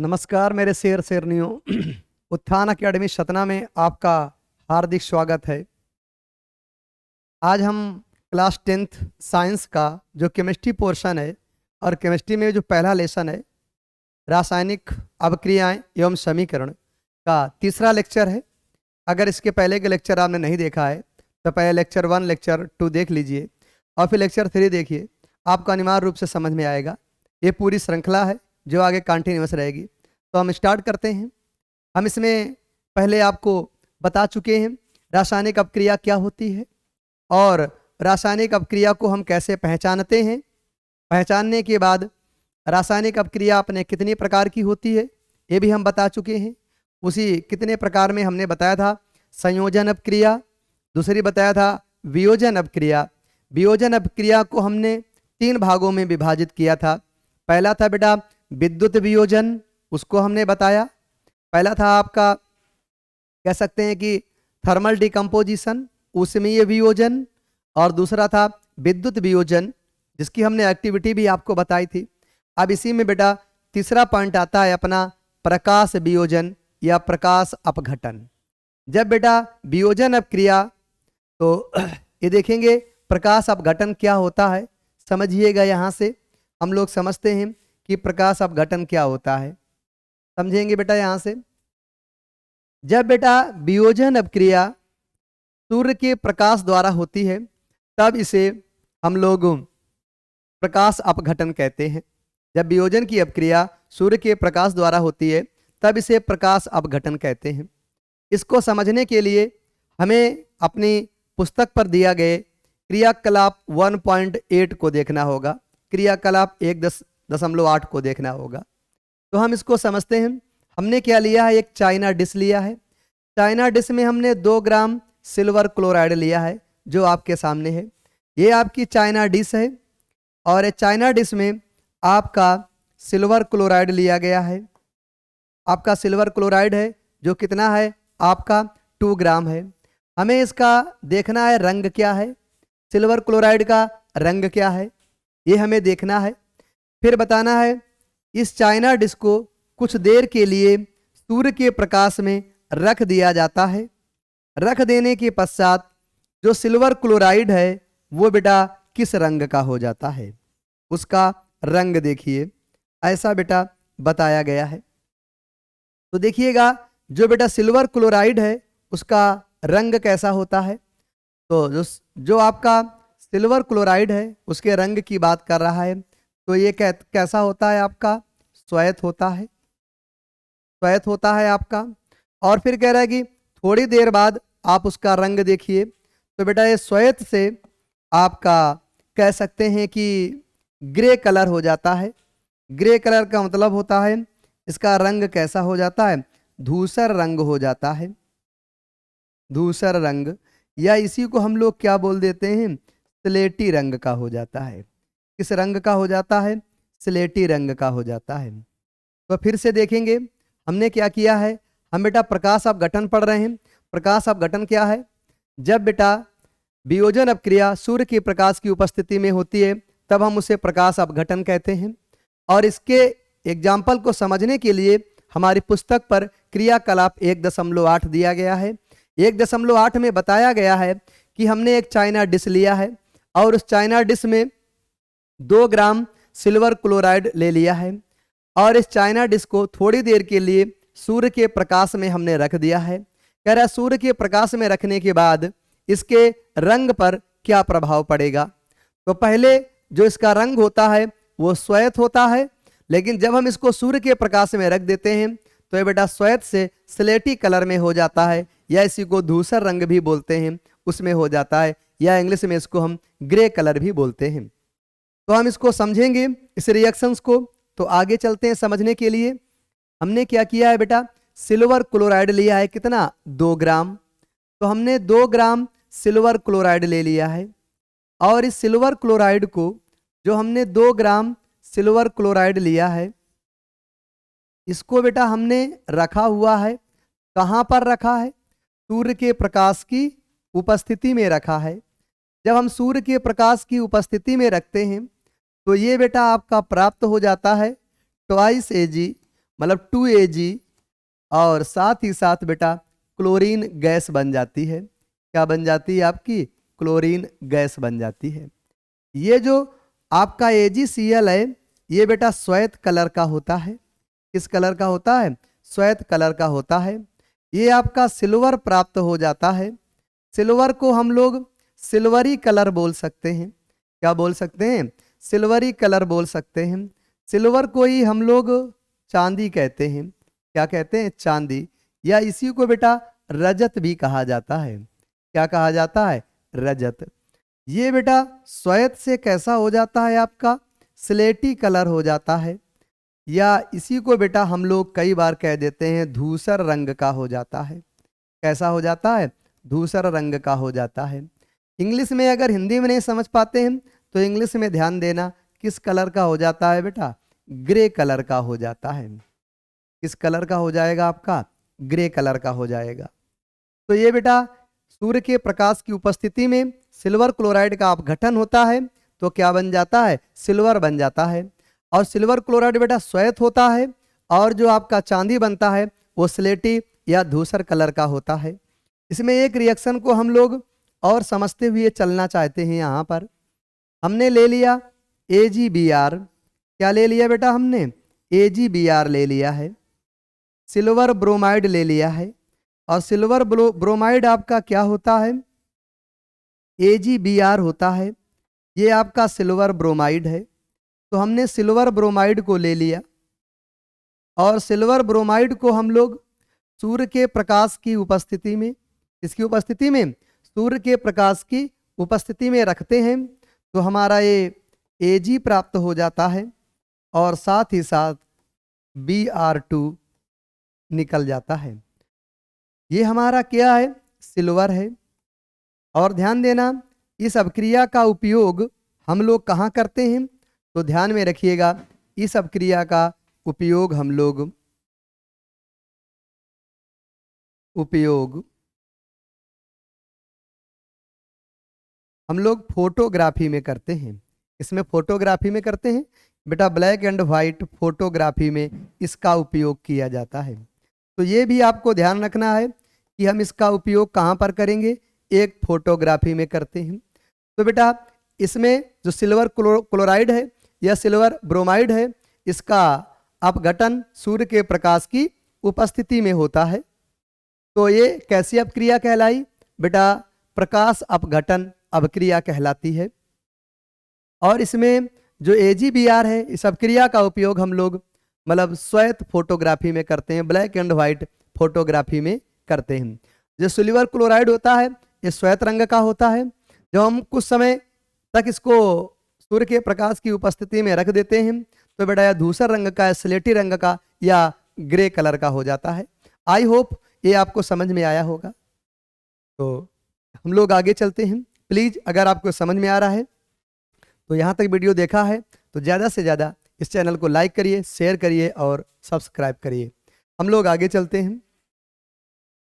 नमस्कार मेरे शेर शेरनियों। उत्थान अकेडमी सतना में आपका हार्दिक स्वागत है। आज हम क्लास 10th साइंस का जो केमिस्ट्री पोर्शन है और केमिस्ट्री में जो पहला लेसन है रासायनिक अभिक्रियाएं एवं समीकरण का तीसरा लेक्चर है। अगर इसके पहले के लेक्चर आपने नहीं देखा है तो पहले लेक्चर 1 लेक्चर 2 देख लीजिए और फिर लेक्चर 3 देखिए, आपको अनिवार्य रूप से समझ में आएगा। ये पूरी श्रृंखला है जो आगे कंटिन्यूअस रहेगी। तो हम स्टार्ट करते हैं। हम इसमें पहले आपको बता चुके हैं रासायनिक अपक्रिया क्या होती है और रासायनिक अपक्रिया को हम कैसे पहचानते हैं। पहचानने के बाद रासायनिक अपक्रिया अपने कितनी प्रकार की होती है ये भी हम बता चुके हैं। उसी कितने प्रकार में हमने बताया था संयोजन अपक्रिया, दूसरी बताया था वियोजन अपक्रिया। वियोजन अपक्रिया को हमने 3 भागों में विभाजित किया था। पहला था बेटा विद्युत वियोजन, उसको हमने बताया। पहला था आपका कह सकते हैं कि थर्मल डिकम्पोजिशन, ऊष्मीय वियोजन, और दूसरा था विद्युत वियोजन जिसकी हमने एक्टिविटी भी आपको बताई थी। अब इसी में बेटा तीसरा पॉइंट आता है अपना प्रकाश वियोजन या प्रकाश अपघटन। जब बेटा वियोजन अपक्रिया तो ये देखेंगे प्रकाश अपघटन क्या होता है, समझिएगा। यहाँ से हम लोग समझते हैं कि प्रकाश अपघटन क्या होता है, समझेंगे बेटा। यहाँ से जब बेटा वियोजन अपक्रिया सूर्य के प्रकाश द्वारा होती है तब इसे हम लोग प्रकाश अपघटन कहते हैं। जब वियोजन की अपक्रिया सूर्य के प्रकाश द्वारा होती है तब इसे प्रकाश अपघटन कहते हैं। इसको समझने के लिए हमें अपनी पुस्तक पर दिया गए क्रियाकलाप 1.8 को देखना होगा, क्रियाकलाप 1.8 को देखना होगा। तो हम इसको समझते हैं। हमने क्या लिया है, एक चाइना डिश लिया है। चाइना डिश में हमने 2 ग्राम सिल्वर क्लोराइड लिया है जो आपके सामने है। ये आपकी चाइना डिश है और चाइना डिश में आपका सिल्वर क्लोराइड लिया गया है। आपका सिल्वर क्लोराइड है जो कितना है, आपका 2 ग्राम है। हमें इसका देखना है रंग क्या है, सिल्वर क्लोराइड का रंग क्या है ये हमें देखना है। फिर बताना है इस चाइना डिश को कुछ देर के लिए सूर्य के प्रकाश में रख दिया जाता है। रख देने के पश्चात जो सिल्वर क्लोराइड है वो बेटा किस रंग का हो जाता है, उसका रंग देखिए, ऐसा बेटा बताया गया है। तो देखिएगा जो बेटा सिल्वर क्लोराइड है उसका रंग कैसा होता है। तो जो आपका सिल्वर क्लोराइड है उसके रंग की बात कर रहा है तो ये कैसा होता है, आपका श्वेत होता है, श्वेत होता है आपका। और फिर कह रहा है कि थोड़ी देर बाद आप उसका रंग देखिए तो बेटा ये श्वेत से आपका कह सकते हैं कि ग्रे कलर हो जाता है। ग्रे कलर का मतलब होता है इसका रंग कैसा हो जाता है, धूसर रंग हो जाता है, धूसर रंग, या इसी को हम लोग क्या बोल देते हैं, स्लेटी रंग का हो जाता है। किस रंग का हो जाता है, स्लेटी रंग का हो जाता है। तो फिर से देखेंगे हमने क्या किया है, हम बेटा प्रकाश अपघटन पढ़ रहे हैं। प्रकाश अपघटन क्या है, जब बेटा वियोजन अपक्रिया सूर्य के प्रकाश की उपस्थिति में होती है तब हम उसे प्रकाश अपघटन कहते हैं। और इसके एग्जाम्पल को समझने के लिए हमारी पुस्तक पर क्रियाकलाप 1.8 दिया गया है। 1.8 में बताया गया है कि हमने एक चाइना डिश लिया है और उस चाइना डिश में 2 ग्राम सिल्वर क्लोराइड ले लिया है और इस चाइना डिश को थोड़ी देर के लिए सूर्य के प्रकाश में हमने रख दिया है। कह रहा है सूर्य के प्रकाश में रखने के बाद इसके रंग पर क्या प्रभाव पड़ेगा। तो पहले जो इसका रंग होता है वो श्वेत होता है, लेकिन जब हम इसको सूर्य के प्रकाश में रख देते हैं तो ये बेटा श्वेत से स्लेटी कलर में हो जाता है, या इसी को धूसर रंग भी बोलते हैं, उसमें हो जाता है, या इंग्लिश में इसको हम ग्रे कलर भी बोलते हैं। तो हम इसको समझेंगे इस रिएक्शंस को। तो आगे चलते हैं समझने के लिए। हमने क्या किया है बेटा, सिल्वर क्लोराइड लिया है, कितना, 2 ग्राम। तो हमने 2 ग्राम सिल्वर क्लोराइड ले लिया है और इस सिल्वर क्लोराइड को, जो हमने 2 ग्राम सिल्वर क्लोराइड लिया है, इसको बेटा हमने रखा हुआ है। कहाँ पर रखा है, सूर्य के प्रकाश की उपस्थिति में रखा है। जब हम सूर्य के प्रकाश की उपस्थिति में रखते हैं तो ये बेटा आपका प्राप्त हो जाता है 2 Ag मतलब 2Ag, और साथ ही साथ बेटा क्लोरीन गैस बन जाती है। क्या बन जाती है आपकी? क्लोरीन गैस बन जाती है। ये जो आपका AgCl है ये बेटा श्वेत कलर का होता है। किस कलर का होता है? श्वेत कलर का होता है। ये आपका सिल्वर प्राप्त हो जाता है। सिल्वर को हम लोग सिल्वरी कलर बोल सकते हैं। क्या बोल सकते हैं? सिल्वरी कलर बोल सकते हैं। सिल्वर को ही हम लोग चांदी कहते हैं। क्या कहते हैं? चांदी, या इसी को बेटा रजत भी कहा जाता है। क्या कहा जाता है? रजत। ये बेटा श्वेत से कैसा हो जाता है? आपका स्लेटी कलर हो जाता है, या इसी को बेटा हम लोग कई बार कह देते हैं धूसर रंग का हो जाता है। कैसा हो जाता है? धूसर रंग का हो जाता है। इंग्लिश में अगर हिंदी में नहीं समझ पाते हैं तो इंग्लिश में ध्यान देना, किस कलर का हो जाता है बेटा? ग्रे कलर का हो जाता है। किस कलर का हो जाएगा आपका? ग्रे कलर का हो जाएगा। तो ये बेटा सूर्य के प्रकाश की उपस्थिति में सिल्वर क्लोराइड का अपघटन होता है तो क्या बन जाता है? सिल्वर बन जाता है। और सिल्वर क्लोराइड बेटा श्वेत होता है, और जो आपका चांदी बनता है वो स्लेटी या धूसर कलर का होता है। इसमें एक रिएक्शन को हम लोग और समझते हुए चलना चाहते हैं। यहाँ पर हमने ले लिया AgBr। क्या ले लिया बेटा हमने? AgBr ले लिया है। सिल्वर ब्रोमाइड ले लिया है, और सिल्वर ब्रोमाइड आपका क्या होता है? AgBr होता है। ये आपका सिल्वर ब्रोमाइड है। तो हमने सिल्वर ब्रोमाइड को ले लिया, और सिल्वर ब्रोमाइड को हम लोग सूर्य के प्रकाश की उपस्थिति में, इसकी उपस्थिति में, सूर्य के प्रकाश की उपस्थिति में रखते हैं तो हमारा ये Ag प्राप्त हो जाता है, और साथ ही साथ Br2 निकल जाता है। ये हमारा क्या है? सिल्वर है। और ध्यान देना, इस अपक्रिया का उपयोग हम लोग कहाँ करते हैं? तो ध्यान में रखिएगा, इस अपक्रिया का उपयोग हम लोग फोटोग्राफी में करते हैं। इसमें फोटोग्राफी में करते हैं बेटा, ब्लैक एंड व्हाइट फोटोग्राफी में इसका उपयोग किया जाता है। तो ये भी आपको ध्यान रखना है कि हम इसका उपयोग कहाँ पर करेंगे? एक फोटोग्राफी में करते हैं। तो बेटा इसमें जो सिल्वर क्लोराइड है या सिल्वर ब्रोमाइड है, इसका अपघटन सूर्य के प्रकाश की उपस्थिति में होता है। तो ये कैसी अपक्रिया कहलाई? बेटा प्रकाश अपघटन अपक्रिया कहलाती है। और इसमें जो AgBr है, इस अपक्रिया का उपयोग हम लोग मतलब श्वेत फोटोग्राफी में करते हैं, ब्लैक एंड व्हाइट फोटोग्राफी में करते हैं। जो सिल्वर क्लोराइड होता है ये श्वेत रंग का होता है। जब हम कुछ समय तक इसको सूर्य के प्रकाश की उपस्थिति में रख देते हैं तो बेटा यह धूसर रंग का, स्लेटी रंग का या ग्रे कलर का हो जाता है। आई होप ये आपको समझ में आया होगा। तो हम लोग आगे चलते हैं। प्लीज अगर आपको समझ में आ रहा है तो यहाँ तक वीडियो देखा है तो ज़्यादा से ज़्यादा इस चैनल को लाइक करिए, शेयर करिए और सब्सक्राइब करिए। हम लोग आगे चलते हैं।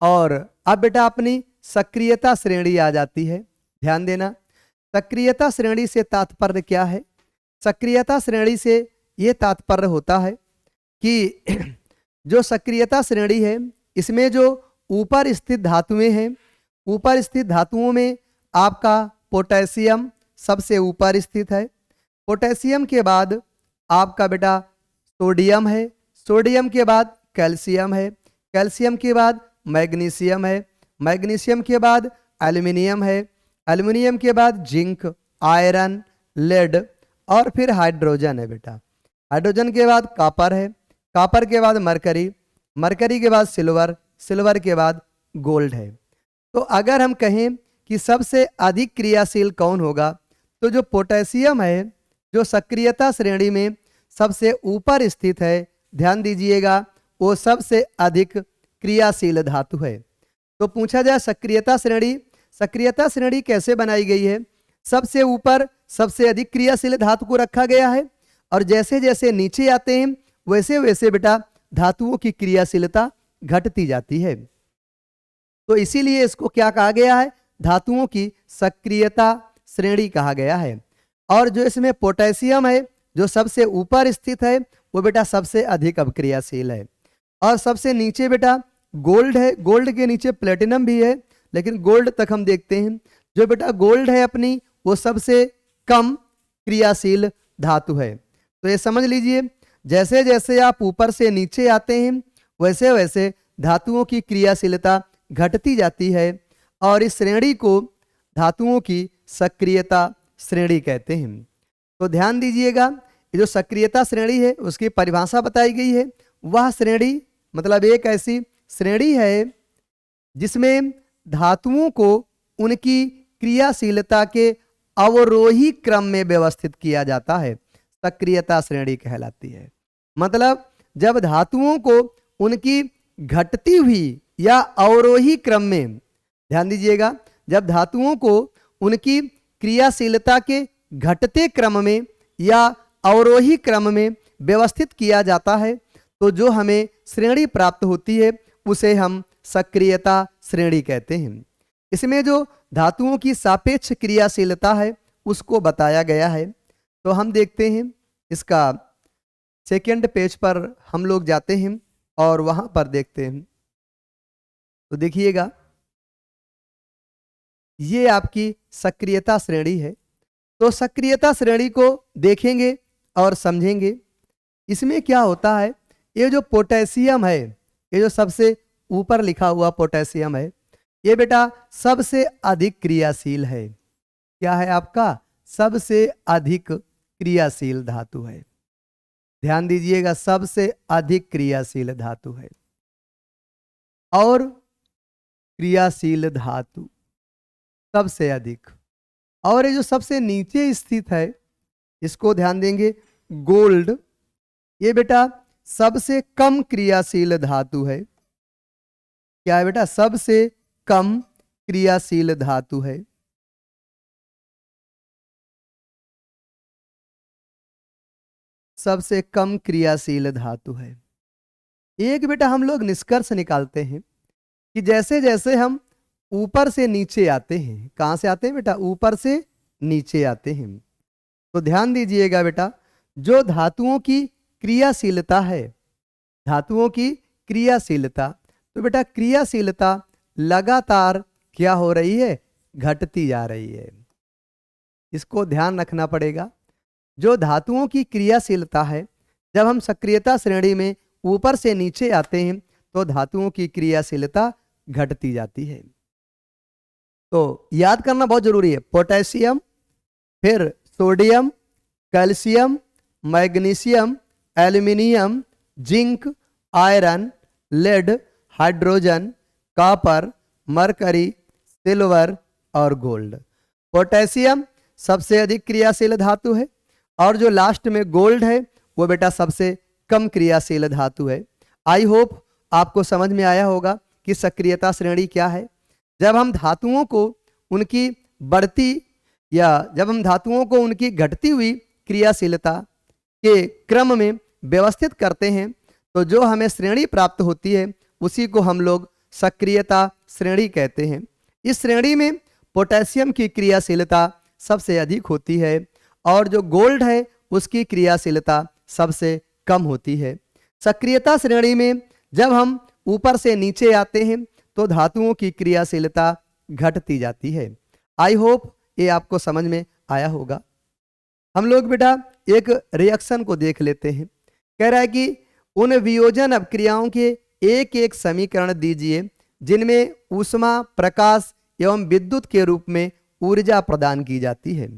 और अब बेटा अपनी सक्रियता श्रेणी आ जाती है। ध्यान देना, सक्रियता श्रेणी से तात्पर्य क्या है? सक्रियता श्रेणी से ये तात्पर्य होता है कि जो सक्रियता श्रेणी है इसमें जो ऊपर स्थित धातुएं हैं, ऊपर स्थित धातुओं में आपका पोटेशियम सबसे ऊपर स्थित है। पोटेशियम के बाद आपका बेटा सोडियम है, सोडियम के बाद कैल्शियम है, कैल्शियम के बाद मैग्नीशियम है, मैग्नीशियम के बाद एल्युमिनियम है, एल्युमिनियम के बाद जिंक, आयरन, लेड और फिर हाइड्रोजन है बेटा। हाइड्रोजन के बाद कॉपर है, कॉपर के बाद मरकरी, मरकरी के बाद सिल्वर, सिल्वर के बाद गोल्ड है। तो अगर हम कहें कि सबसे अधिक क्रियाशील कौन होगा तो जो पोटेशियम है जो सक्रियता श्रेणी में सबसे ऊपर स्थित है, ध्यान दीजिएगा, वो सबसे अधिक क्रियाशील धातु है। तो पूछा जाए सक्रियता श्रेणी कैसे बनाई गई है? सबसे ऊपर सबसे अधिक क्रियाशील धातु को रखा गया है, और जैसे जैसे नीचे आते हैं वैसे वैसे बेटा धातुओं की क्रियाशीलता घटती जाती है। तो इसीलिए इसको क्या कहा गया है? धातुओं की सक्रियता श्रेणी कहा गया है। और जो इसमें पोटेशियम है जो सबसे ऊपर स्थित है वो बेटा सबसे अधिक अभिक्रियाशील है। और सबसे नीचे बेटा गोल्ड है, गोल्ड के नीचे प्लेटिनम भी है, लेकिन गोल्ड तक हम देखते हैं। जो बेटा गोल्ड है अपनी, वो सबसे कम क्रियाशील धातु है। तो ये समझ लीजिए, जैसे जैसे आप ऊपर से नीचे आते हैं वैसे वैसे धातुओं की क्रियाशीलता घटती जाती है, और इस श्रेणी को धातुओं की सक्रियता श्रेणी कहते हैं। तो ध्यान दीजिएगा, ये जो सक्रियता श्रेणी है उसकी परिभाषा बताई गई है। वह श्रेणी मतलब एक ऐसी श्रेणी है जिसमें धातुओं को उनकी क्रियाशीलता के अवरोही क्रम में व्यवस्थित किया जाता है, सक्रियता श्रेणी कहलाती है। मतलब जब धातुओं को उनकी घटती हुई या अवरोही क्रम में, ध्यान दीजिएगा, जब धातुओं को उनकी क्रियाशीलता के घटते क्रम में या अवरोही क्रम में व्यवस्थित किया जाता है, तो जो हमें श्रेणी प्राप्त होती है उसे हम सक्रियता श्रेणी कहते हैं। इसमें जो धातुओं की सापेक्ष क्रियाशीलता है उसको बताया गया है। तो हम देखते हैं, इसका सेकंड पेज पर हम लोग जाते हैं और वहां पर देखते हैं। तो देखिएगा, ये आपकी सक्रियता श्रेणी है। तो सक्रियता श्रेणी को देखेंगे और समझेंगे। इसमें क्या होता है, ये जो पोटेशियम है, ये जो सबसे ऊपर लिखा हुआ पोटेशियम है, ये बेटा सबसे अधिक क्रियाशील है। क्या है आपका? सबसे अधिक क्रियाशील धातु है। ध्यान दीजिएगा, सबसे अधिक क्रियाशील धातु है। और क्रियाशील धातु सबसे अधिक, और ये जो सबसे नीचे स्थित है इसको ध्यान देंगे, गोल्ड, ये बेटा सबसे कम क्रियाशील धातु है। क्या है बेटा? सबसे कम क्रियाशील धातु है। सबसे कम क्रियाशील धातु है। एक बेटा हम लोग निष्कर्ष निकालते हैं कि जैसे जैसे हम ऊपर से नीचे आते हैं, कहां से आते हैं बेटा? ऊपर से नीचे आते हैं। तो ध्यान दीजिएगा बेटा, जो धातुओं की क्रियाशीलता है, धातुओं की क्रियाशीलता, तो बेटा क्रियाशीलता लगातार क्या हो रही है? घटती जा रही है। इसको ध्यान रखना पड़ेगा। जो धातुओं की क्रियाशीलता है, जब हम सक्रियता श्रेणी में ऊपर से नीचे आते हैं तो धातुओं की क्रियाशीलता घटती जाती है। तो याद करना बहुत जरूरी है। पोटेशियम, फिर sodium, calcium, magnesium, aluminium, zinc, iron, lead, hydrogen, copper, mercury, silver और गोल्ड। पोटेशियम सबसे अधिक क्रियाशील धातु है, और जो लास्ट में गोल्ड है वो बेटा सबसे कम क्रियाशील धातु है। आई होप आपको समझ में आया होगा कि सक्रियता श्रेणी क्या है। जब हम धातुओं को उनकी बढ़ती या जब हम धातुओं को उनकी घटती हुई क्रियाशीलता के क्रम में व्यवस्थित करते हैं, तो जो हमें श्रेणी प्राप्त होती है उसी को हम लोग सक्रियता श्रेणी कहते हैं। इस श्रेणी में पोटेशियम की क्रियाशीलता सबसे अधिक होती है, और जो गोल्ड है उसकी क्रियाशीलता सबसे कम होती है। सक्रियता श्रेणी में जब हम ऊपर से नीचे आते हैं तो धातुओं की क्रियाशीलता घटती जाती है। आई होप ये आपको समझ में आया होगा। हम लोग बेटा एक रिएक्शन को देख लेते हैं। कह रहा है कि उन वियोजन अपक्रियाओं के एक एक समीकरण दीजिए जिनमें ऊष्मा, प्रकाश एवं विद्युत के रूप में ऊर्जा प्रदान की जाती है।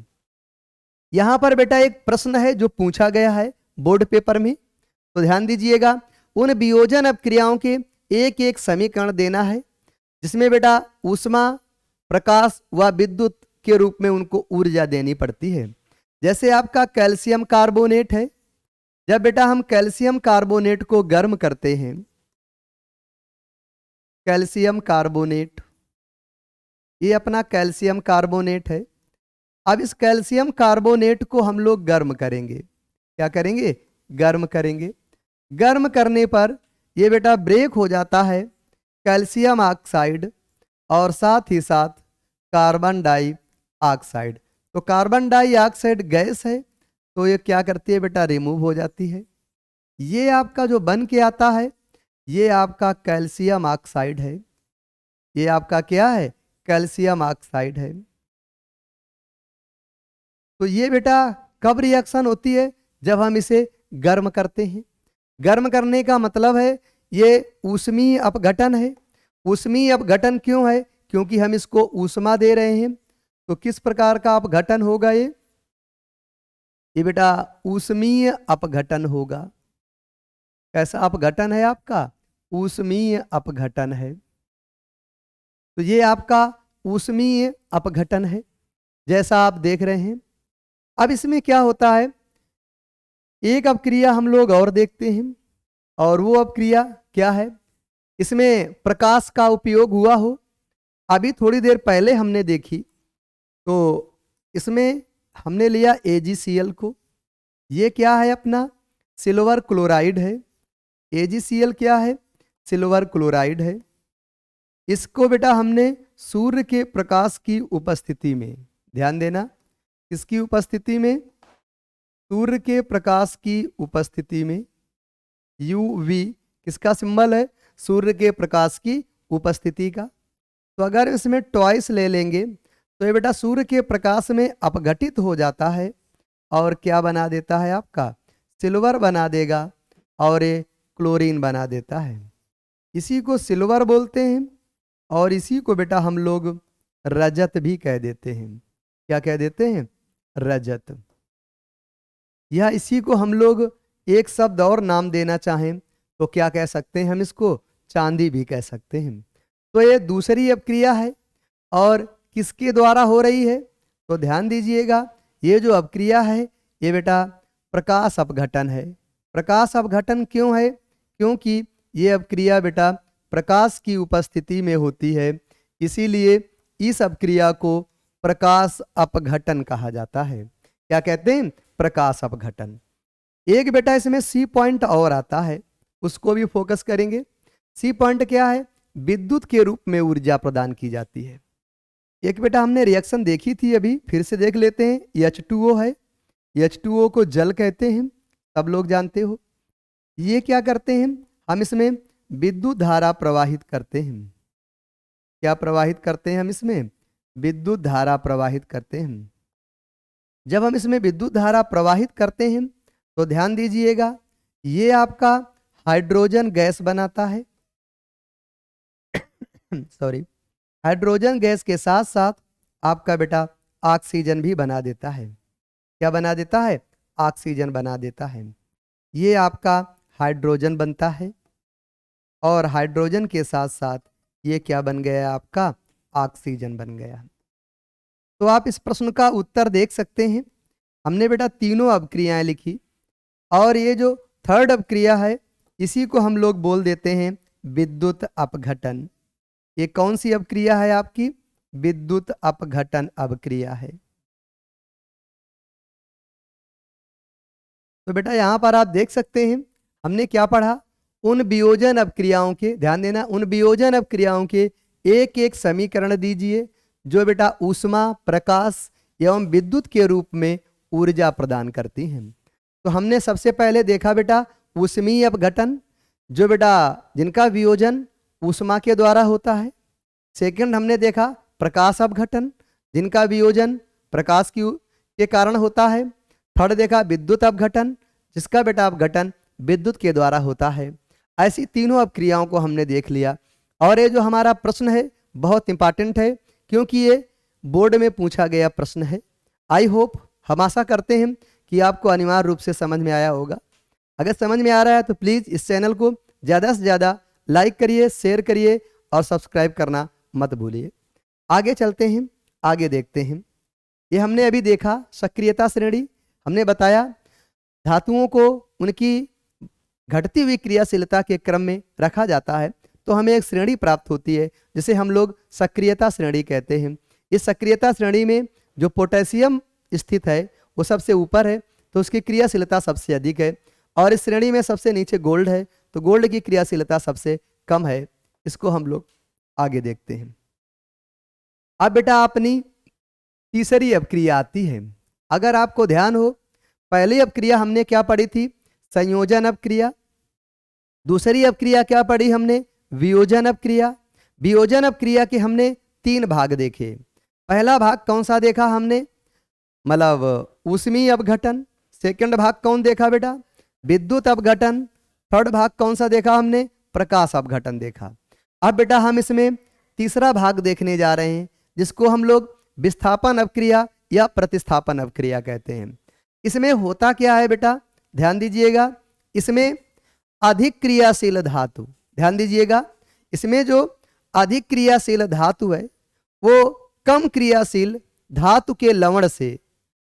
यहां पर बेटा एक प्रश्न है जो पूछा गया है बोर्ड पेपर में, तो ध्यान दीजिएगा। उन वियोजन अपक्रियाओं के एक एक समीकरण देना है जिसमें बेटा ऊष्मा, प्रकाश व विद्युत के रूप में उनको ऊर्जा देनी पड़ती है। जैसे आपका कैल्शियम कार्बोनेट है, जब बेटा हम कैल्शियम कार्बोनेट को गर्म करते हैं, कैल्शियम कार्बोनेट, ये अपना कैल्शियम कार्बोनेट है। अब इस कैल्शियम कार्बोनेट को हम लोग गर्म करेंगे। क्या करेंगे? गर्म करेंगे। गर्म करने पर ये बेटा ब्रेक हो जाता है कैल्शियम ऑक्साइड और साथ ही साथ कार्बन डाइऑक्साइड। तो कार्बन डाइऑक्साइड गैस है, तो ये क्या करती है बेटा? रिमूव हो जाती है। ये आपका जो बन के आता है ये आपका कैल्शियम ऑक्साइड है। ये आपका क्या है? कैल्शियम ऑक्साइड है। तो ये बेटा कब रिएक्शन होती है? जब हम इसे गर्म करते हैं। गर्म करने का मतलब है ये ऊष्मीय अपघटन है। ऊष्मीय अपघटन क्यों है? क्योंकि हम इसको ऊष्मा दे रहे हैं। तो किस प्रकार का अपघटन होगा ये बेटा ऊष्मीय अपघटन होगा। कैसा अपघटन है आपका? ऊष्मीय अपघटन है। तो ये आपका ऊष्मीय अपघटन है जैसा आप देख रहे हैं। अब इसमें क्या होता है, एक अपक्रिया हम लोग और देखते हैं, और वो अपक्रिया क्या है? इसमें प्रकाश का उपयोग हुआ हो। अभी थोड़ी देर पहले हमने देखी, तो इसमें हमने लिया AgCl को। ये क्या है? अपना सिल्वर क्लोराइड है। AgCl क्या है? सिल्वर क्लोराइड है। इसको बेटा हमने सूर्य के प्रकाश की उपस्थिति में, ध्यान देना, किसकी उपस्थिति में? सूर्य के प्रकाश की उपस्थिति में। UV किसका सिंबल है? सूर्य के प्रकाश की उपस्थिति का। तो अगर इसमें ट्वाइस ले लेंगे तो ये बेटा सूर्य के प्रकाश में अपघटित हो जाता है और क्या बना देता है? आपका सिल्वर बना देगा और ये क्लोरीन बना देता है। इसी को सिल्वर बोलते हैं और इसी को बेटा हम लोग रजत भी कह देते हैं। क्या कह देते हैं? रजत। या इसी को हम लोग एक शब्द और नाम देना चाहें तो क्या कह सकते हैं? हम इसको चांदी भी कह सकते हैं। तो ये दूसरी अपक्रिया है और किसके द्वारा हो रही है? तो ध्यान दीजिएगा, ये जो अपक्रिया है ये बेटा प्रकाश अपघटन है। प्रकाश अपघटन क्यों है? क्योंकि ये अपक्रिया बेटा प्रकाश की उपस्थिति में होती है, इसीलिए इस अपक्रिया को प्रकाश अपघटन कहा जाता है। क्या कहते हैं? प्रकाश अपघटन। एक बेटा इसमें C पॉइंट और आता है, उसको भी फोकस करेंगे। C पॉइंट क्या है? विद्युत के रूप में ऊर्जा प्रदान की जाती है। एक बेटा हमने रिएक्शन देखी थी, अभी फिर से देख लेते हैं। H2O है। H2O को जल कहते हैं, सब लोग जानते हो। ये क्या करते हैं? हम इसमें विद्युत धारा प्रवाहित करते हैं। क्या प्रवाहित करते हैं? हम इसमें विद्युत धारा प्रवाहित करते हैं। जब हम इसमें विद्युत धारा प्रवाहित करते हैं तो ध्यान दीजिएगा, ये आपका हाइड्रोजन गैस बनाता है। सॉरी, हाइड्रोजन गैस के साथ साथ आपका बेटा ऑक्सीजन भी बना देता है। क्या बना देता है? ऑक्सीजन बना देता है। ये आपका हाइड्रोजन बनता है और हाइड्रोजन के साथ साथ ये क्या बन गया? आपका ऑक्सीजन बन गया। तो आप इस प्रश्न का उत्तर देख सकते हैं। हमने बेटा तीनों अपक्रियाएं लिखी और ये जो थर्ड अपक्रिया है इसी को हम लोग बोल देते हैं विद्युत अपघटन। ये कौन सी अपक्रिया है? आपकी विद्युत अपघटन अपक्रिया है। तो बेटा यहां पर आप देख सकते हैं हमने क्या पढ़ा। उन वियोजन अपक्रियाओं के, ध्यान देना, उन वियोजन अपक्रियाओं के एक एक समीकरण दीजिए जो बेटा ऊष्मा, प्रकाश एवं विद्युत के रूप में ऊर्जा प्रदान करती हैं। तो हमने सबसे पहले देखा बेटा ऊष्मीय अपघटन, जो बेटा जिनका वियोजन ऊष्मा के द्वारा होता है। सेकंड हमने देखा प्रकाश अपघटन, जिनका वियोजन प्रकाश के कारण होता है। थर्ड देखा विद्युत अपघटन, जिसका बेटा अपघटन विद्युत के द्वारा होता है। ऐसी तीनों अपक्रियाओं को हमने देख लिया। और ये जो हमारा प्रश्न है बहुत इंपॉर्टेंट है क्योंकि ये बोर्ड में पूछा गया प्रश्न है। आई होप, हम आशा करते हैं कि आपको अनिवार्य रूप से समझ में आया होगा। अगर समझ में आ रहा है तो प्लीज़ इस चैनल को ज़्यादा से ज़्यादा लाइक करिए, शेयर करिए और सब्सक्राइब करना मत भूलिए। आगे चलते हैं, आगे देखते हैं। ये हमने अभी देखा सक्रियता श्रेणी। हमने बताया धातुओं को उनकी घटती हुई क्रियाशीलता के क्रम में रखा जाता है तो हमें एक श्रेणी प्राप्त होती है जिसे हम लोग सक्रियता श्रेणी कहते हैं। इस सक्रियता श्रेणी में जो पोटेशियम स्थित है वो सबसे ऊपर है तो उसकी क्रियाशीलता सबसे अधिक है, और इस श्रेणी में सबसे नीचे गोल्ड है तो गोल्ड की क्रियाशीलता सबसे कम है। इसको हम लोग आगे देखते हैं। अब बेटा अपनी तीसरी अपक्रिया आती है। अगर आपको ध्यान हो, पहली अपक्रिया हमने क्या पढ़ी थी? संयोजन अपक्रिया। दूसरी अपक्रिया क्या पढ़ी हमने? वियोजन अपक्रिया। वियोजन अपक्रिया के हमने 3 भाग देखे। पहला भाग कौन सा देखा हमने? मतलब ऊष्मीय अपघटन। सेकंड भाग कौन देखा बेटा? विद्युत अपघटन। थर्ड भाग कौन सा देखा हमने? प्रकाश अपघटन देखा। अब बेटा हम इसमें तीसरा भाग देखने जा रहे हैं, जिसको हम लोग विस्थापन अपक्रिया या प्रतिस्थापन अपक्रिया कहते हैं। इसमें होता क्या है बेटा? ध्यान दीजिएगा। इसमें अधिक क्रियाशील धातु, ध्यान दीजिएगा, इसमें जो अधिक क्रियाशील धातु है वो कम क्रियाशील धातु के लवण से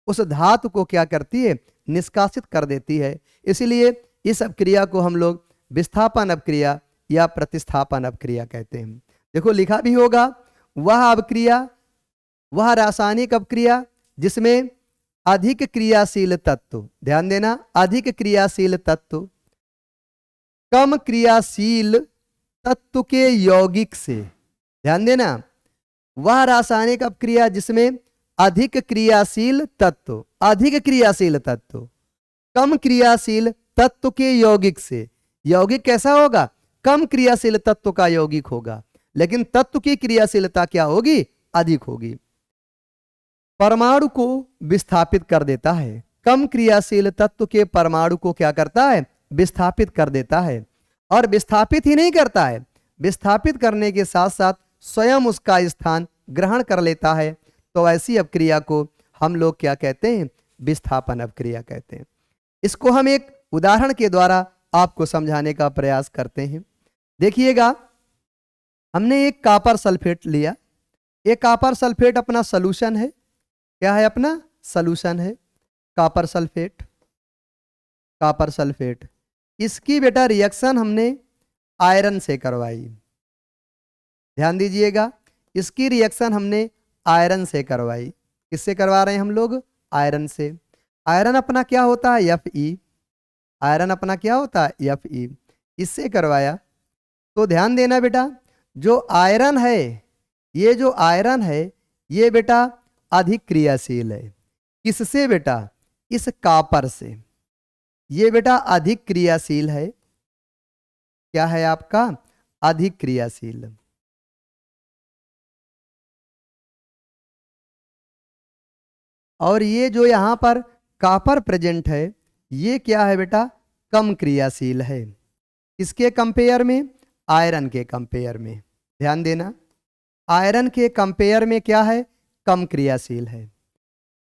उस धातु को क्या करती है? निष्कासित कर देती है। इसलिए इस अपक्रिया को हम लोग विस्थापन अपक्रिया या प्रतिस्थापन अपक्रिया कहते हैं। देखो लिखा भी होगा, वह अपक्रिया, वह रासायनिक अपक्रिया जिसमें अधिक क्रियाशील तत्व, ध्यान देना, अधिक क्रियाशील तत्व कम क्रियाशील तत्व के यौगिक से, ध्यान देना, वह रासायनिक अपक्रिया जिसमें अधिक क्रियाशील तत्व, अधिक क्रियाशील तत्व कम क्रियाशील तत्व के यौगिक से, यौगिक कैसा होगा? कम क्रियाशील तत्व का यौगिक होगा, लेकिन तत्व की क्रियाशीलता क्या होगी? अधिक होगी। परमाणु को विस्थापित कर देता है। कम क्रियाशील तत्व के परमाणु को क्या करता है? विस्थापित कर देता है। और विस्थापित ही नहीं करता है, विस्थापित करने के साथ साथ स्वयं उसका स्थान ग्रहण कर लेता है। तो ऐसी अपक्रिया को हम लोग क्या कहते हैं? विस्थापन अपक्रिया कहते हैं। इसको हम एक उदाहरण के द्वारा आपको समझाने का प्रयास करते हैं। देखिएगा, हमने एक कॉपर सल्फेट लिया। एक कॉपर सल्फेट अपना सॉल्यूशन है। क्या है? अपना सॉल्यूशन है कॉपर सल्फेट। कॉपर सल्फेट, इसकी बेटा रिएक्शन हमने आयरन से करवाई। ध्यान दीजिएगा, इसकी रिएक्शन हमने आयरन से करवाई। किससे करवा रहे हैं हम लोग? आयरन से। आयरन अपना क्या होता है? Fe। आयरन अपना क्या होता है? Fe। इससे करवाया। तो ध्यान देना बेटा, जो आयरन है, ये जो आयरन है ये बेटा अधिक क्रियाशील है। किससे बेटा? इस कॉपर से। ये बेटा अधिक क्रियाशील है। क्या है आपका? अधिक क्रियाशील। और ये जो यहां पर कॉपर प्रेजेंट है ये क्या है बेटा? कम क्रियाशील है। इसके कंपेयर में? आयरन के कंपेयर में। ध्यान देना, आयरन के कंपेयर में क्या है? कम क्रियाशील है।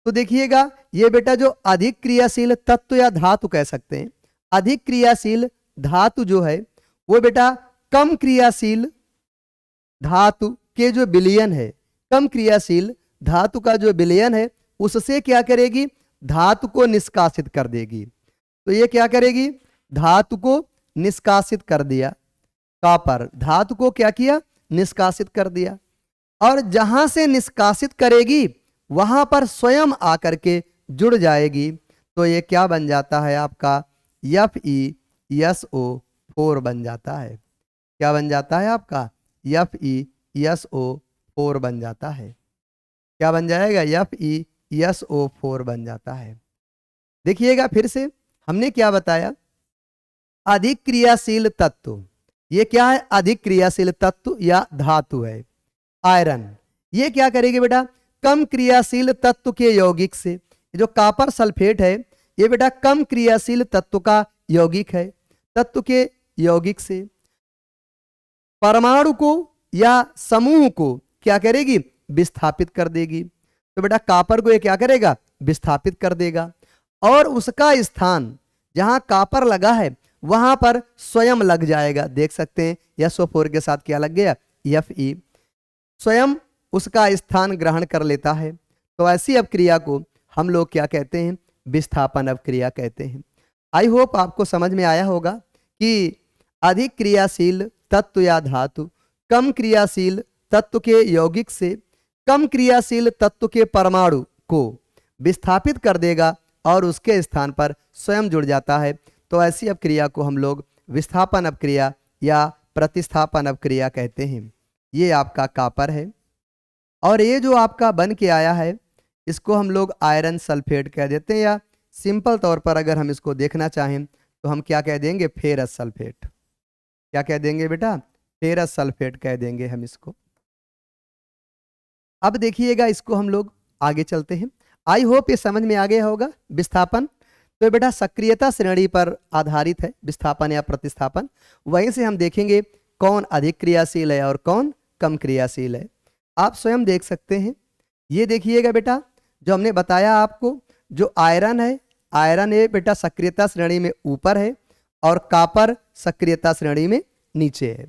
तो देखिएगा, ये बेटा जो अधिक क्रियाशील तत्व या धातु कह सकते हैं, अधिक क्रियाशील धातु जो है वो बेटा कम क्रियाशील धातु के जो विलयन है, कम क्रियाशील धातु का जो विलयन है उससे क्या करेगी? धातु को निष्कासित कर देगी। तो ये क्या करेगी? धातु को निष्कासित कर दिया। कॉपर धातु को क्या किया? निष्कासित कर दिया। और जहां से निष्कासित करेगी वहां पर स्वयं आकर के जुड़ जाएगी। तो ये क्या बन जाता है आपका? FeSO4 बन जाता है। क्या बन जाता है आपका? FeSO4 बन जाता है। क्या बन जाएगा? FeSO4 बन जाता है। देखिएगा फिर से, हमने क्या बताया? अधिक क्रियाशील तत्व। ये क्या है? अधिक क्रियाशील तत्व या धातु है आयरन। ये क्या करेगी बेटा? कम क्रियाशील तत्व के यौगिक से, जो कॉपर सल्फेट है ये बेटा कम क्रियाशील तत्व का यौगिक है। तत्व के यौगिक से परमाणु को या समूह को क्या करेगी? विस्थापित कर देगी। तो बेटा कॉपर को ये क्या करेगा? विस्थापित कर देगा। और उसका स्थान जहां कॉपर लगा है वहां पर स्वयं लग जाएगा। देख सकते हैं SO4 के साथ क्या लग गया? Fe। स्वयं उसका स्थान ग्रहण कर लेता है। तो ऐसी अपक्रिया को हम लोग क्या कहते हैं? विस्थापन अपक्रिया कहते हैं। आई होप आपको समझ में आया होगा कि अधिक क्रियाशील तत्व या धातु कम क्रियाशील तत्व के यौगिक से कम क्रियाशील तत्व के परमाणु को विस्थापित कर देगा और उसके स्थान पर स्वयं जुड़ जाता है। तो ऐसी अपक्रिया को हम लोग विस्थापन अपक्रिया या प्रतिस्थापन अपक्रिया कहते हैं। ये आपका कॉपर है और ये जो आपका बन के आया है इसको हम लोग आयरन सल्फेट कह देते हैं, या सिंपल तौर पर अगर हम इसको देखना चाहें तो हम क्या कह देंगे, फेरस सल्फेट। क्या कह देंगे बेटा, फेरस सल्फेट कह देंगे हम इसको। अब देखिएगा, इसको हम लोग आगे चलते हैं। आई होप ये समझ में आ गया होगा। विस्थापन तो बेटा सक्रियता श्रेणी पर आधारित है, विस्थापन या प्रतिस्थापन। वहीं से हम देखेंगे कौन अधिक क्रियाशील है और कौन कम क्रियाशील है। आप स्वयं देख सकते हैं। ये देखिएगा बेटा, जो हमने बताया आपको, जो आयरन है, आयरन है बेटा सक्रियता श्रेणी में ऊपर है और कॉपर सक्रियता श्रेणी में नीचे है।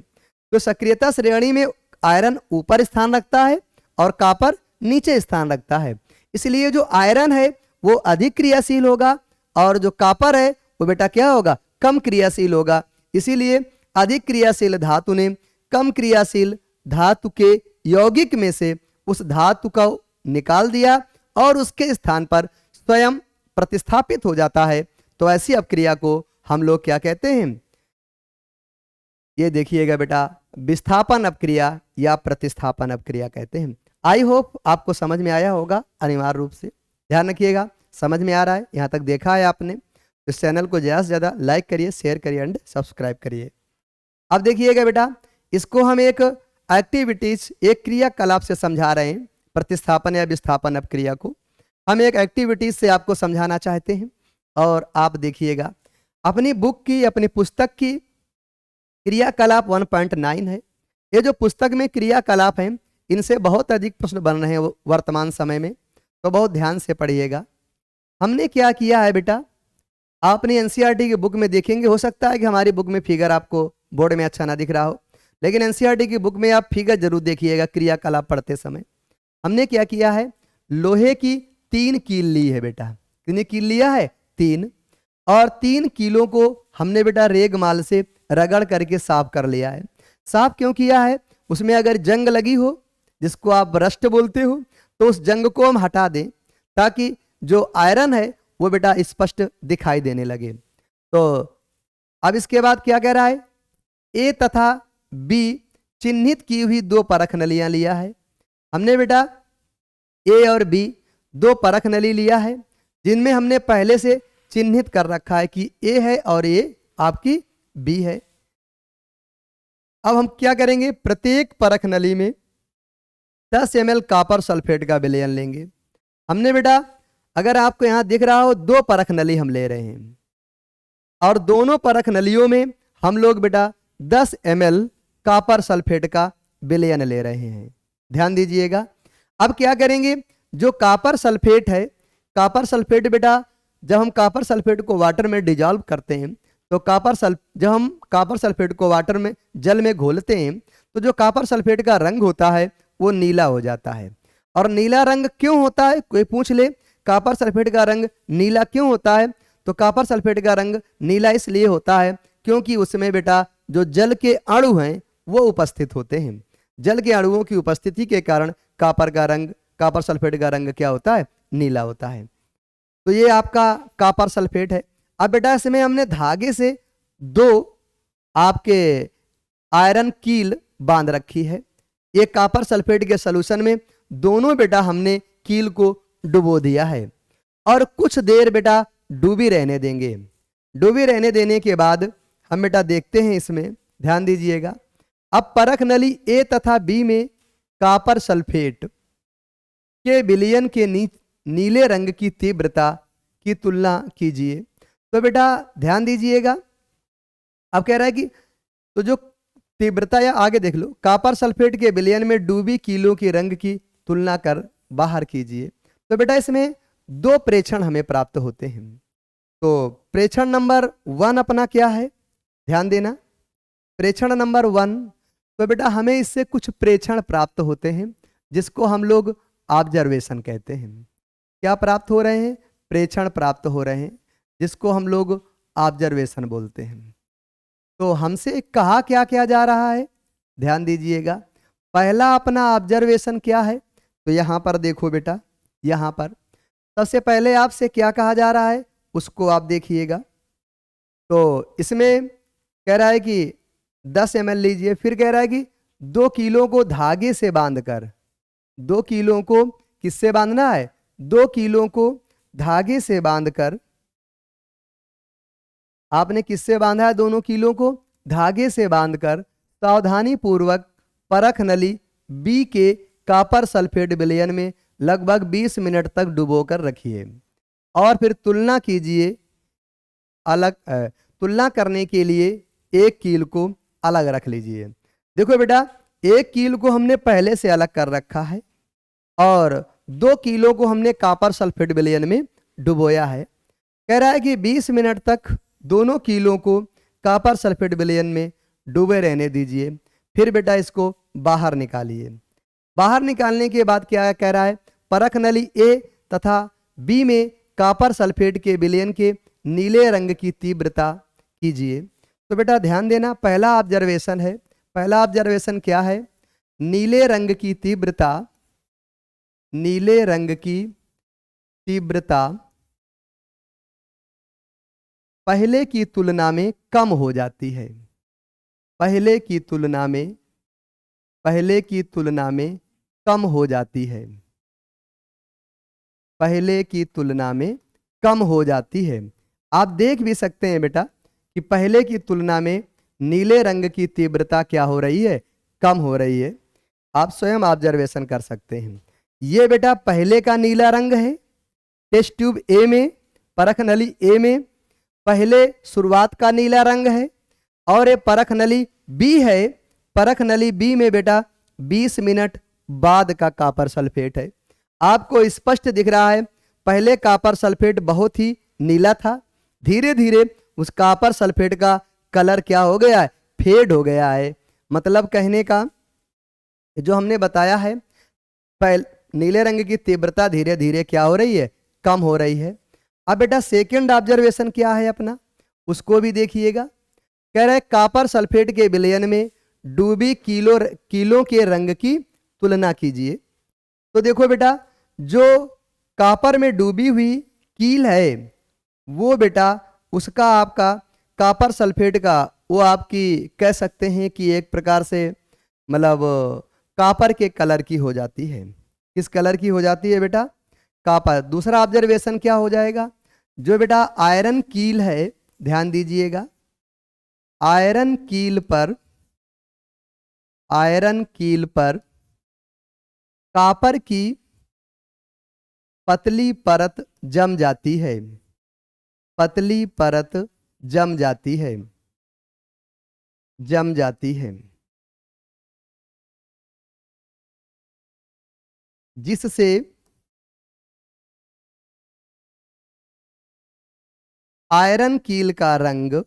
तो सक्रियता श्रेणी में आयरन ऊपर स्थान रखता है और कॉपर नीचे स्थान रखता है। इसलिए जो आयरन है वो अधिक क्रियाशील होगा और जो कॉपर है वो बेटा क्या होगा, कम क्रियाशील होगा। इसीलिए अधिक क्रियाशील धातु ने कम क्रियाशील धातु के यौगिक में से उस धातु को निकाल दिया और उसके स्थान पर स्वयं प्रतिस्थापित हो जाता है। तो ऐसी अपक्रिया को हम लोग क्या कहते हैं, ये देखिएगा बेटा, विस्थापन अपक्रिया या प्रतिस्थापन अपक्रिया कहते हैं। आई होप आपको समझ में आया होगा। अनिवार्य रूप से ध्यान रखिएगा, समझ में आ रहा है, यहाँ तक देखा है आपने, इस चैनल को ज़्यादा से ज़्यादा लाइक करिए, शेयर करिए एंड सब्सक्राइब करिए। अब देखिएगा बेटा, इसको हम एक एक्टिविटीज, एक क्रियाकलाप से समझा रहे हैं। प्रतिस्थापन या विस्थापन अपक्रिया को हम एक एक्टिविटीज से आपको समझाना चाहते हैं। और आप देखिएगा अपनी बुक की, अपनी पुस्तक की क्रियाकलाप 1.9 है। ये जो पुस्तक में क्रियाकलाप हैं, इनसे बहुत अधिक प्रश्न बन रहे हैं वर्तमान समय में, तो बहुत ध्यान से पढ़िएगा। हमने क्या किया है बेटा, आपने एनसीईआरटी की बुक में देखेंगे, हो सकता है कि हमारी बुक में फिगर आपको बोर्ड में अच्छा ना दिख रहा हो, लेकिन एनसीईआरटी की बुक में आप फिगर जरूर देखिएगा क्रियाकलाप पढ़ते समय। हमने क्या किया है, लोहे की 3 कील ली है बेटा। कितनी कील लिया है, 3। और 3 कीलों को हमने बेटा रेगमाल से रगड़ करके साफ कर लिया है। साफ क्यों किया है, उसमें अगर जंग लगी हो, जिसको आप रस्ट बोलते हो, तो उस जंग को हम हटा दें ताकि जो आयरन है वो बेटा स्पष्ट दिखाई देने लगे। तो अब इसके बाद क्या कह रहा है, ए तथा बी चिन्हित की हुई 2 परख नलियां लिया है। हमने बेटा ए और बी 2 परख नली लिया है, जिनमें हमने पहले से चिन्हित कर रखा है कि ए है और ये आपकी बी है। अब हम क्या करेंगे, प्रत्येक परख नली में 10 ml कॉपर सल्फेट का विलयन लेंगे। हमने बेटा, अगर आपको यहां दिख रहा हो, 2 परख नली हम ले रहे हैं और दोनों परख नलियों में हम लोग बेटा 10 ml कॉपर सल्फेट का विलयन ले रहे हैं। ध्यान दीजिएगा। अब क्या करेंगे, जो कॉपर सल्फेट है, कॉपर सल्फेट बेटा जब हम कॉपर सल्फेट को वाटर में डिजॉल्व करते हैं, तो जब हम कॉपर सल्फेट को वाटर में, जल में घोलते हैं, तो जो कॉपर सल्फेट का रंग होता है वो नीला हो जाता है। और नीला रंग क्यों होता है, कोई पूछ ले, कॉपर सल्फेट का रंग नीला क्यों होता है, तो कॉपर सल्फेट का रंग नीला इसलिए होता है क्योंकि उसमें बेटा जो जल के अणु हैं वो उपस्थित होते हैं। जल के अणुओं की उपस्थिति के कारण कॉपर सल्फेट का रंग क्या होता है, नीला होता है। तो ये आपका कॉपर सल्फेट है। अब बेटा इसमें हमने धागे से 2 आपके आयरन कील बांध रखी है। ये कॉपर सल्फेट के सॉल्यूशन में दोनों बेटा हमने कील को डुबो दिया है और कुछ देर बेटा डूबी रहने देंगे। डूबी रहने देने के बाद हम बेटा देखते हैं, इसमें ध्यान दीजिएगा। अब परख नली ए तथा बी में कॉपर सल्फेट के विलयन के नीले रंग की तीव्रता की तुलना कीजिए। तो बेटा ध्यान दीजिएगा, अब कह रहा है कि तो जो तीव्रता, या आगे देख लो, कॉपर सल्फेट के विलयन में डूबी कीलों की रंग की तुलना कर बाहर कीजिए। तो बेटा इसमें 2 प्रेक्षण हमें प्राप्त होते हैं। तो प्रेक्षण नंबर 1 अपना क्या है, ध्यान देना, प्रेक्षण नंबर 1, तो बेटा हमें इससे कुछ प्रेक्षण प्राप्त होते हैं जिसको हम लोग ऑब्जर्वेशन कहते हैं। क्या प्राप्त हो रहे हैं, प्रेक्षण प्राप्त हो रहे हैं जिसको हम लोग ऑब्जर्वेशन बोलते हैं। तो हमसे कहा क्या क्या जा रहा है, ध्यान दीजिएगा। पहला अपना ऑब्जर्वेशन क्या है, तो यहां पर देखो बेटा, यहां पर सबसे पहले आपसे क्या कहा जा रहा है उसको आप देखिएगा। तो इसमें कह रहा है कि 10 ml लीजिए, फिर कह रहा है कि 2 कीलों को धागे से बांधकर, 2 कीलों को किससे बांधना है, 2 कीलों को धागे से बांधकर आपने किससे बांधा है दोनों कीलों को? धागे से बांधकर सावधानी पूर्वक परख नली बी के कॉपर सल्फेट विलयन में लगभग 20 मिनट तक डुबोकर रखिए और फिर तुलना कीजिए। तुलना करने के लिए एक कील को अलग रख लीजिए। देखो बेटा, एक कील को हमने पहले से अलग कर रखा है और 2 कीलों को हमने कॉपर सल्फेट विलयन में डुबोया है। कह रहा है कि 20 मिनट तक दोनों कीलों को कॉपर सल्फेट विलयन में डूबे रहने दीजिए। फिर बेटा इसको बाहर निकालिए। बाहर निकालने के बाद क्या कह रहा है? परख नली ए तथा बी में कॉपर सल्फेट के विलयन के नीले रंग की तीव्रता कीजिए। तो बेटा ध्यान देना, पहला ऑब्जर्वेशन है। पहला ऑब्जर्वेशन क्या है? नीले रंग की तीव्रता, नीले रंग की तीव्रता पहले की तुलना में कम हो जाती है। पहले की तुलना में कम हो जाती है। पहले की तुलना में कम हो जाती है। आप देख भी सकते हैं बेटा कि पहले की तुलना में नीले रंग की तीव्रता क्या हो रही है? कम हो रही है। आप स्वयं ऑब्जर्वेशन कर सकते हैं। ये बेटा पहले का नीला रंग है। टेस्ट ट्यूब ए में, परख नली ए में पहले शुरुआत का नीला रंग है और ये परख नली बी है। परख नली बी में बेटा 20 मिनट बाद का कॉपर सल्फेट है। आपको स्पष्ट दिख रहा है, पहले कॉपर सल्फेट बहुत ही नीला था, धीरे धीरे उस कॉपर सल्फेट का कलर क्या हो गया है? फेड हो गया है। मतलब कहने का जो हमने बताया है, नीले रंग की तीव्रता धीरे धीरे क्या हो रही है? कम हो रही है। अब बेटा सेकंड ऑब्जर्वेशन क्या है अपना, उसको भी देखिएगा। कह रहे कॉपर सल्फेट के विलयन में डूबी कीलों के रंग की तुलना कीजिए। तो देखो बेटा, जो कॉपर में डूबी हुई कील है वो बेटा उसका आपका कॉपर सल्फेट का वो आपकी कह सकते हैं कि एक प्रकार से मतलब कॉपर के कलर की हो जाती है। किस कलर की हो जाती है बेटा? कॉपर। दूसरा ऑब्जर्वेशन क्या हो जाएगा? जो बेटा आयरन कील है, ध्यान दीजिएगा, आयरन कील पर कॉपर की पतली परत जम जाती है। पतली परत जम जाती है, जिससे आयरन कील का रंग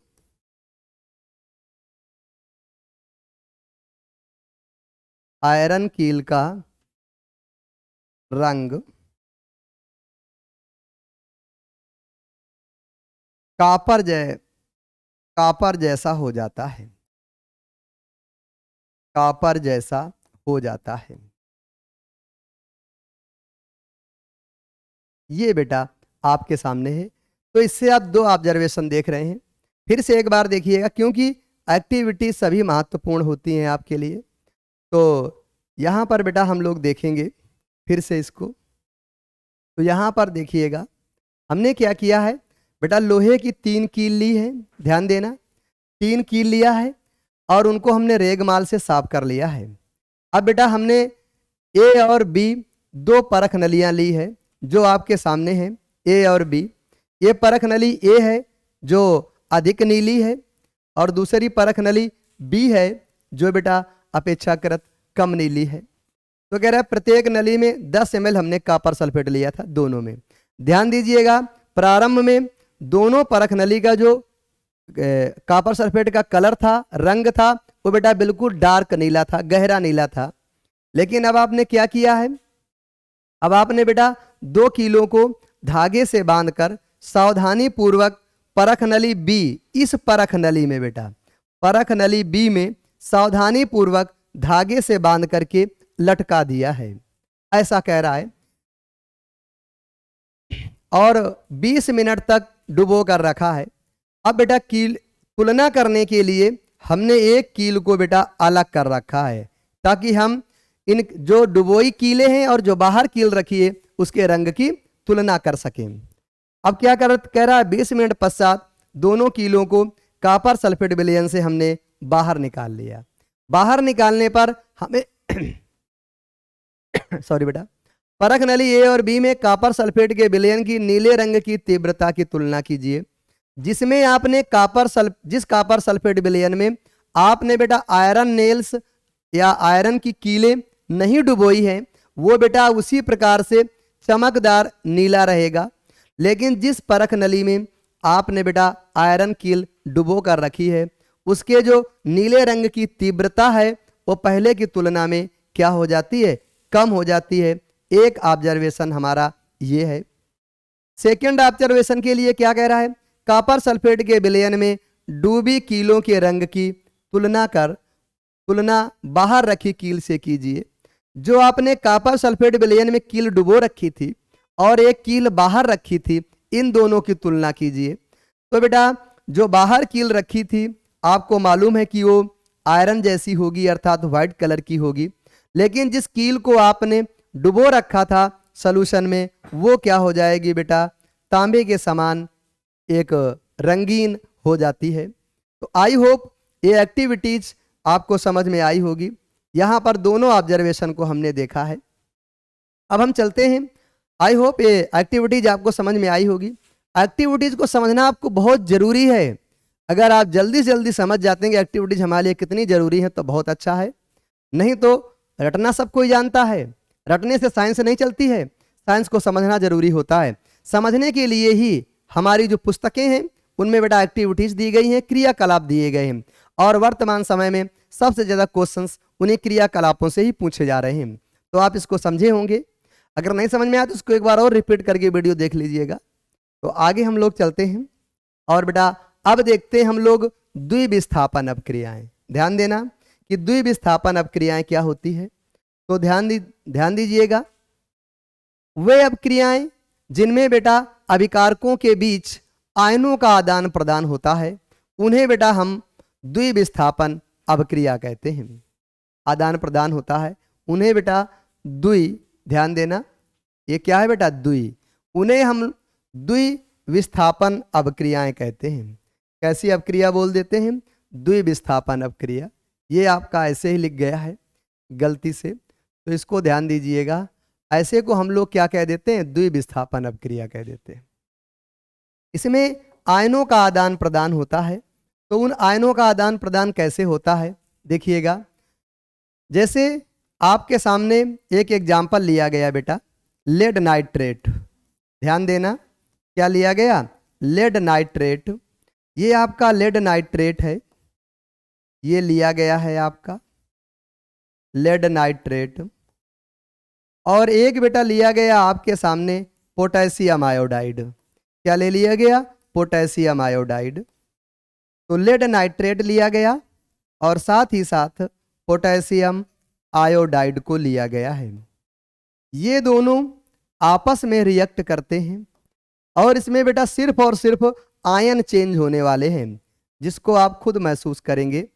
कॉपर जैसा हो जाता है। कॉपर जैसा हो जाता है। ये बेटा आपके सामने है। तो इससे आप 2 ऑब्जर्वेशन देख रहे हैं। फिर से एक बार देखिएगा, क्योंकि एक्टिविटी सभी महत्वपूर्ण होती हैं आपके लिए। तो यहाँ पर बेटा हम लोग देखेंगे फिर से इसको। तो यहाँ पर देखिएगा हमने क्या किया है बेटा, लोहे की 3 कील ली है, ध्यान देना, 3 कील लिया है और उनको हमने रेगमाल से साफ कर लिया है। अब बेटा हमने ए और बी 2 परख नलियां ली है जो आपके सामने हैं, ए और बी। ये परख नली ए है जो अधिक नीली है और दूसरी परख नली बी है जो बेटा अपेक्षाकृत कम नीली है। तो कह रहा है प्रत्येक नली में 10 ml हमने कॉपर सल्फेट लिया था दोनों में। ध्यान दीजिएगा, प्रारंभ में दोनों परख नली का जो कॉपर सल्फेट का कलर था, रंग था, वो बेटा बिल्कुल डार्क नीला था, गहरा नीला था। लेकिन अब आपने क्या किया है, अब आपने बेटा 2 कीलों को धागे से बांधकर सावधानी पूर्वक परख नली बी, इस परख नली में बेटा परख नली बी में सावधानी पूर्वक धागे से बांध करके लटका दिया है, ऐसा कह रहा है। और 20 मिनट तक डुबो कर रखा है। अब बेटा कील तुलना करने के लिए हमने एक कील को बेटा अलग कर रखा है ताकि हम इन जो डुबोई कीले हैं और जो बाहर कील रखी है उसके रंग की तुलना कर सकें। अब क्या कह रहा है, 20 मिनट पश्चात दोनों कीलों को कॉपर सल्फेट विलयन से हमने बाहर निकाल लिया। बाहर निकालने पर हमें सॉरी बेटा, परख नली ए और बी में कॉपर सल्फेट के विलयन की नीले रंग की तीव्रता की तुलना कीजिए। जिसमें आपने जिस कॉपर सल्फेट विलयन में आपने बेटा आयरन नेल्स या आयरन की कीलें नहीं डुबोई है, वो बेटा उसी प्रकार से चमकदार नीला रहेगा। लेकिन जिस परख नली में आपने बेटा आयरन कील डुबो कर रखी है, उसके जो नीले रंग की तीव्रता है वो पहले की तुलना में क्या हो जाती है, कम हो जाती है। एक ऑब्जर्वेशन हमारा ये है। सेकंड ऑब्जर्वेशन के लिए क्या कह रहा है, कॉपर सल्फेट के विलयन में डूबी कीलों के रंग की तुलना बाहर रखी कील से कीजिए। जो आपने कॉपर सल्फेट विलयन में कील डुबो रखी थी और एक कील बाहर रखी थी, इन दोनों की तुलना कीजिए। तो बेटा जो बाहर कील रखी थी आपको मालूम है कि वो आयरन जैसी होगी, अर्थात व्हाइट कलर की होगी। लेकिन जिस कील को आपने डुबो रखा था सॉल्यूशन में, वो क्या हो जाएगी बेटा, तांबे के समान एक रंगीन हो जाती है। तो आई होप ये एक्टिविटीज आपको समझ में आई होगी। यहाँ पर दोनों ऑब्जर्वेशन को हमने देखा है। अब हम चलते हैं। आई होप ये एक्टिविटीज आपको समझ में आई होगी। एक्टिविटीज को समझना आपको बहुत जरूरी है। अगर आप जल्दी से जल्दी समझ जाते हैं कि एक्टिविटीज हमारे लिए कितनी जरूरी है तो बहुत अच्छा है। नहीं तो रटना सब कोई जानता है, रटने से साइंस नहीं चलती है। साइंस को समझना जरूरी होता है। समझने के लिए ही हमारी जो पुस्तकें हैं उनमें बेटा एक्टिविटीज दी गई हैं, क्रियाकलाप दिए गए हैं, और वर्तमान समय में सबसे ज़्यादा क्वेश्चंस उन्हीं क्रियाकलापों से ही पूछे जा रहे हैं। तो आप इसको समझे होंगे। अगर नहीं समझ में आया तो इसको एक बार और रिपीट करके वीडियो देख लीजिएगा। तो आगे हम लोग चलते हैं और बेटा अब देखते हैं हम लोग द्विविस्थापन अपक्रियाएं। ध्यान देना कि द्विविस्थापन अपक्रियाएं क्या होती है। तो ध्यान दीजिएगा, वे अपक्रियाएं जिनमें बेटा अभिकारकों के बीच आयनों का आदान प्रदान होता है उन्हें बेटा हम द्विविस्थापन अपक्रिया कहते हैं। आदान प्रदान होता है उन्हें बेटा ध्यान देना, ये क्या है बेटा, उन्हें हम द्विविस्थापन अपक्रियाएं कहते हैं। कैसी अपक्रिया बोल देते हैं, द्विविस्थापन अपक्रिया। ये आपका ऐसे ही लिख गया है गलती से, तो इसको ध्यान दीजिएगा। ऐसे को हम लोग क्या कह देते हैं, द्विविस्थापन अपक्रिया कह देते हैं। इसमें आयनों का आदान प्रदान होता है। तो उन आयनों का आदान प्रदान कैसे होता है देखिएगा। जैसे आपके सामने एक एग्जाम्पल लिया गया बेटा, लेड नाइट्रेट। ध्यान देना, क्या लिया गया, लेड नाइट्रेट। ये आपका लेड नाइट्रेट है, ये लिया गया है आपका लेड नाइट्रेट। और एक बेटा लिया गया आपके सामने पोटेशियम आयोडाइड। क्या ले लिया गया, पोटेशियम आयोडाइड। तो लेड नाइट्रेट लिया गया और साथ ही साथ पोटेशियम आयोडाइड को लिया गया है। ये दोनों आपस में रिएक्ट करते हैं और इसमें बेटा सिर्फ और सिर्फ आयन चेंज होने वाले हैं, जिसको आप खुद महसूस करेंगे।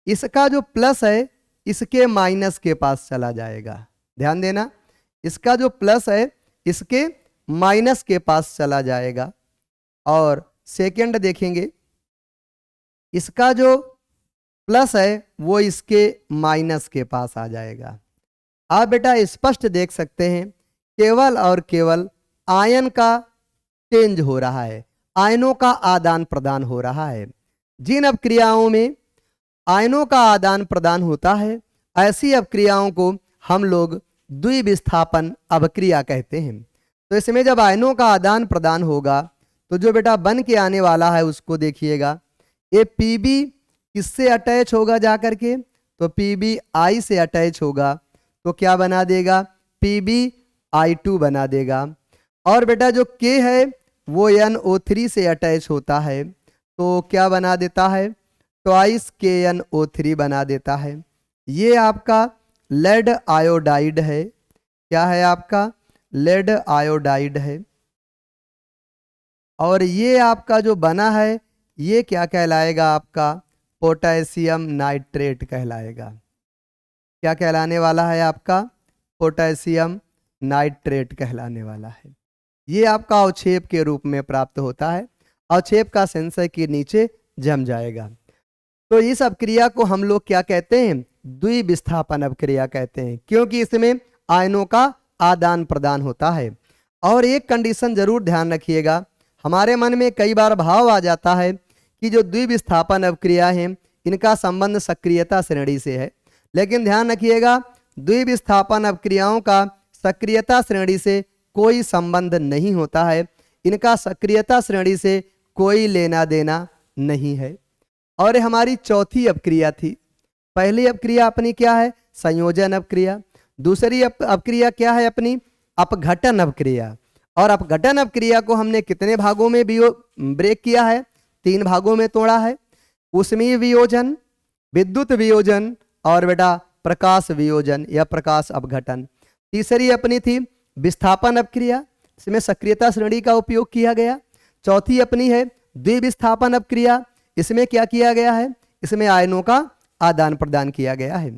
इसका जो प्लस है इसके माइनस के पास चला जाएगा। ध्यान देना, इसका जो प्लस है इसके माइनस के पास चला जाएगा। और सेकंड देखेंगे, इसका जो प्लस है वो इसके माइनस के पास आ जाएगा। आप बेटा स्पष्ट देख सकते हैं, केवल और केवल आयन का चेंज हो रहा है, आयनों का आदान प्रदान हो रहा है। जिन अपक्रियाओं में आयनों का आदान प्रदान होता है ऐसी अपक्रियाओं को हम लोग द्विविस्थापन अपक्रिया कहते हैं। तो इसमें जब आयनों का आदान प्रदान होगा तो जो बेटा बन के आने वाला है उसको देखिएगा। ये पीबी किससे अटैच होगा जाकर के, तो पीबी आई से अटैच होगा, तो क्या बना देगा, पीबी आई2 बना देगा। और बेटा जो के है वो NO3 से अटैच होता है, तो क्या बना देता है, ट्वाइस KNO3 बना देता है। ये आपका लेड आयोडाइड है। क्या है आपका, लेड आयोडाइड है। और ये आपका जो बना है ये क्या कहलाएगा, आपका पोटेशियम नाइट्रेट कहलाएगा। क्या कहलाने वाला है आपका, पोटेशियम नाइट्रेट कहलाने वाला है। ये आपका अवक्षेप के रूप में प्राप्त होता है अवक्षेप का संशय के नीचे जम जाएगा। तो इस अपक्रिया को हम लोग क्या कहते हैं? द्विविस्थापन अपक्रिया कहते हैं, क्योंकि इसमें आयनों का आदान प्रदान होता है। और एक कंडीशन जरूर ध्यान रखिएगा, हमारे मन में कई बार भाव आ जाता है कि जो द्विविस्थापन अपक्रिया है इनका संबंध सक्रियता श्रेणी से है, लेकिन ध्यान रखिएगा द्विविस्थापन अपक्रियाओं का सक्रियता श्रेणी से कोई संबंध नहीं होता है, इनका सक्रियता श्रेणी से कोई लेना देना नहीं है। और हमारी चौथी अपक्रिया थी। पहली अपक्रिया अपनी क्या है? संयोजन अपक्रिया। दूसरी अपक्रिया क्या है अपनी? अपघटन अपक्रिया। और अपघटन अपक्रिया को हमने कितने भागों में ब्रेक किया है? 3 भागों में तोड़ा है। ऊष्मीय वियोजन, विद्युत वियोजन और बेटा प्रकाश वियोजन या प्रकाश अपघटन। तीसरी अपनी थी विस्थापन अपक्रिया, इसमें सक्रियता श्रेणी का उपयोग किया गया। चौथी अपनी है द्विविस्थापन अपक्रिया, इसमें क्या किया गया है? इसमें आयनों का आदान प्रदान किया गया है।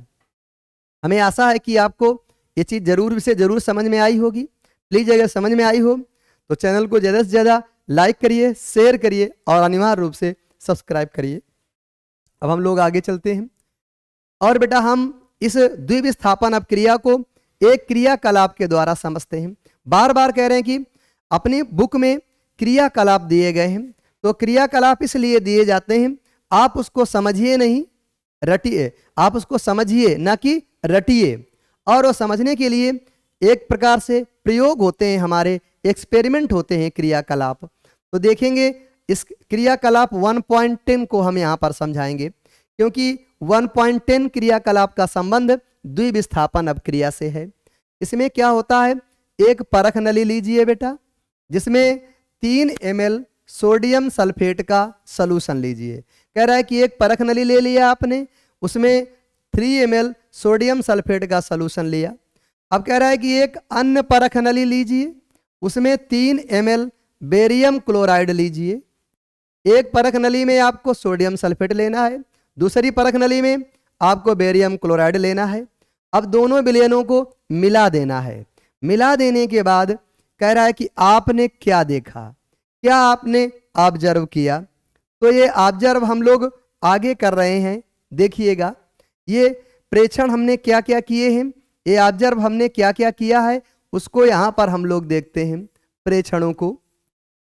हमें आशा है कि आपको ये चीज़ जरूर से जरूर समझ में आई होगी। प्लीज़ अगर समझ में आई हो तो चैनल को ज़्यादा से ज़्यादा लाइक करिए, शेयर करिए और अनिवार्य रूप से सब्सक्राइब करिए। अब हम लोग आगे चलते हैं और बेटा हम इस द्विविस्थापन अपक्रिया को एक क्रियाकलाप के द्वारा समझते हैं। बार बार कह रहे हैं कि अपनी बुक में क्रियाकलाप दिए गए हैं, तो क्रियाकलाप इसलिए दिए जाते हैं आप उसको समझिए नहीं रटिए, आप उसको समझिए ना कि रटिए। और वो समझने के लिए एक प्रकार से प्रयोग होते हैं, हमारे एक्सपेरिमेंट होते हैं क्रियाकलाप। तो देखेंगे इस क्रियाकलाप 1.10 को हम यहाँ पर समझाएंगे, क्योंकि 1.10 क्रियाकलाप का संबंध द्विविस्थापन अपक्रिया से है। इसमें क्या होता है? एक परख नली लीजिए बेटा, जिसमें 3 ml सोडियम सल्फेट का सॉल्यूशन लीजिए। कह रहा है कि एक परख नली ले लिया आपने, उसमें 3 ml सोडियम सल्फेट का सॉल्यूशन लिया। अब कह रहा है कि एक अन्य परख नली लीजिए, उसमें 3 ml बेरियम क्लोराइड लीजिए। एक परख नली में आपको सोडियम सल्फेट लेना है, दूसरी परख नली में आपको बेरियम क्लोराइड लेना है। अब दोनों विलयनों को मिला देना है। मिला देने के बाद कह रहा है कि आपने क्या देखा, क्या आपने ऑब्जर्व किया। तो ये ऑब्जर्व हम लोग आगे कर रहे हैं, देखिएगा ये प्रेक्षण हमने क्या क्या किए हैं, ये ऑब्जर्व हमने क्या क्या किया है उसको यहाँ पर हम लोग देखते हैं प्रेक्षणों को।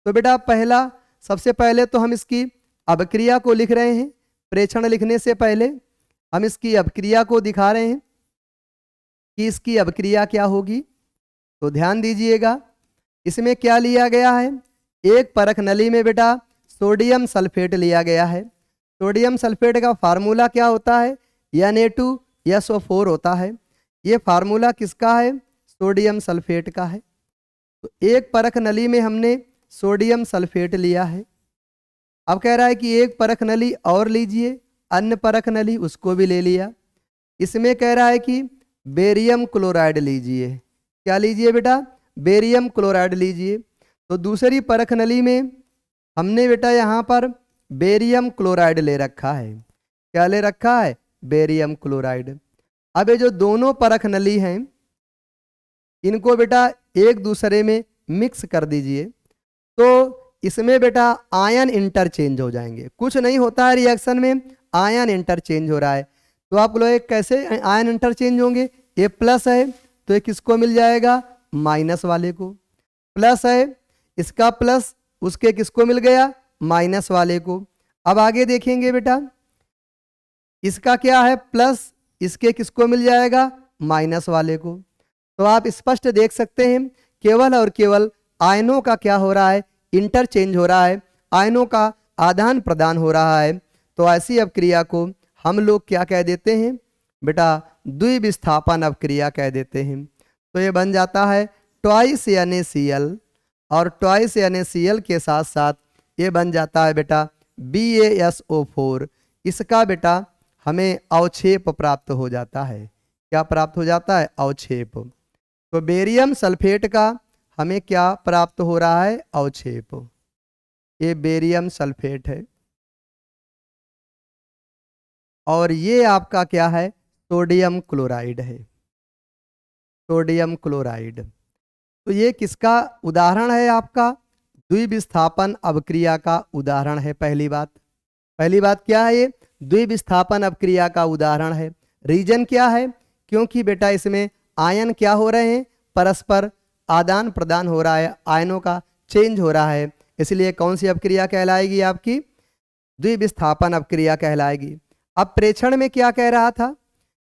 तो बेटा पहला, सबसे पहले तो हम इसकी अपक्रिया को लिख रहे हैं। प्रेक्षण लिखने से पहले हम इसकी अपक्रिया को दिखा रहे हैं कि इसकी अपक्रिया क्या होगी। तो ध्यान दीजिएगा, इसमें क्या लिया गया है? एक परख नली में बेटा सोडियम सल्फेट लिया गया है। सोडियम सल्फेट का फार्मूला क्या होता है? Na2SO4 होता है। ये फार्मूला किसका है? सोडियम सल्फेट का है। तो एक परख नली में हमने सोडियम सल्फेट लिया है। अब कह रहा है कि एक परख नली और लीजिए, अन्य परख नली उसको भी ले लिया। इसमें कह रहा है कि बेरियम क्लोराइड लीजिए। क्या लीजिए बेटा? बेरियम क्लोराइड लीजिए। तो दूसरी परख नली में हमने बेटा यहाँ पर बेरियम क्लोराइड ले रखा है। क्या ले रखा है? Barium chloride. अब ये जो दोनों परख नली हैं इनको बेटा एक दूसरे में मिक्स कर दीजिए, तो इसमें बेटा आयन इंटरचेंज हो जाएंगे। कुछ नहीं होता है रिएक्शन में, आयन इंटरचेंज हो रहा है। तो आप लोग कैसे आयन इंटरचेंज होंगे? ये प्लस है तो ये किसको मिल जाएगा? माइनस वाले को। प्लस है, इसका प्लस उसके किसको मिल गया? माइनस वाले को। अब आगे देखेंगे बेटा, इसका क्या है? प्लस, इसके किसको मिल जाएगा? माइनस वाले को। तो आप स्पष्ट देख सकते हैं केवल और केवल आयनों का क्या हो रहा है? इंटरचेंज हो रहा है, आयनों का आदान प्रदान हो रहा है। तो ऐसी अपक्रिया को हम लोग क्या कह देते हैं बेटा? द्विविस्थापन अपक्रिया कह देते हैं। तो ये बन जाता है ट्वाइस NaCl, और ट्वाइस NaCl के साथ साथ ये बन जाता है बेटा BaSO4। इसका बेटा हमें अवक्षेप प्राप्त हो जाता है। क्या प्राप्त हो जाता है? अवक्षेप। तो बेरियम सल्फेट का हमें क्या प्राप्त हो रहा है? अवक्षेप। ये बेरियम सल्फेट है और ये आपका क्या है? सोडियम क्लोराइड है। Sodium chloride. तो ये किसका उदाहरण है? आपका द्विविस्थापन अवक्रिया का उदाहरण है। पहली बात क्या है? ये द्विविस्थापन अवक्रिया का उदाहरण है। रीजन क्या है? क्योंकि बेटा इसमें आयन क्या हो रहे हैं? परस्पर आदान प्रदान हो रहा है, आयनों का चेंज हो रहा है, इसलिए कौन सी अवक्रिया कहलाएगी? आपकी द्विविस्थापन अवक्रिया कहलाएगी। अब प्रेक्षण में क्या कह रहा था?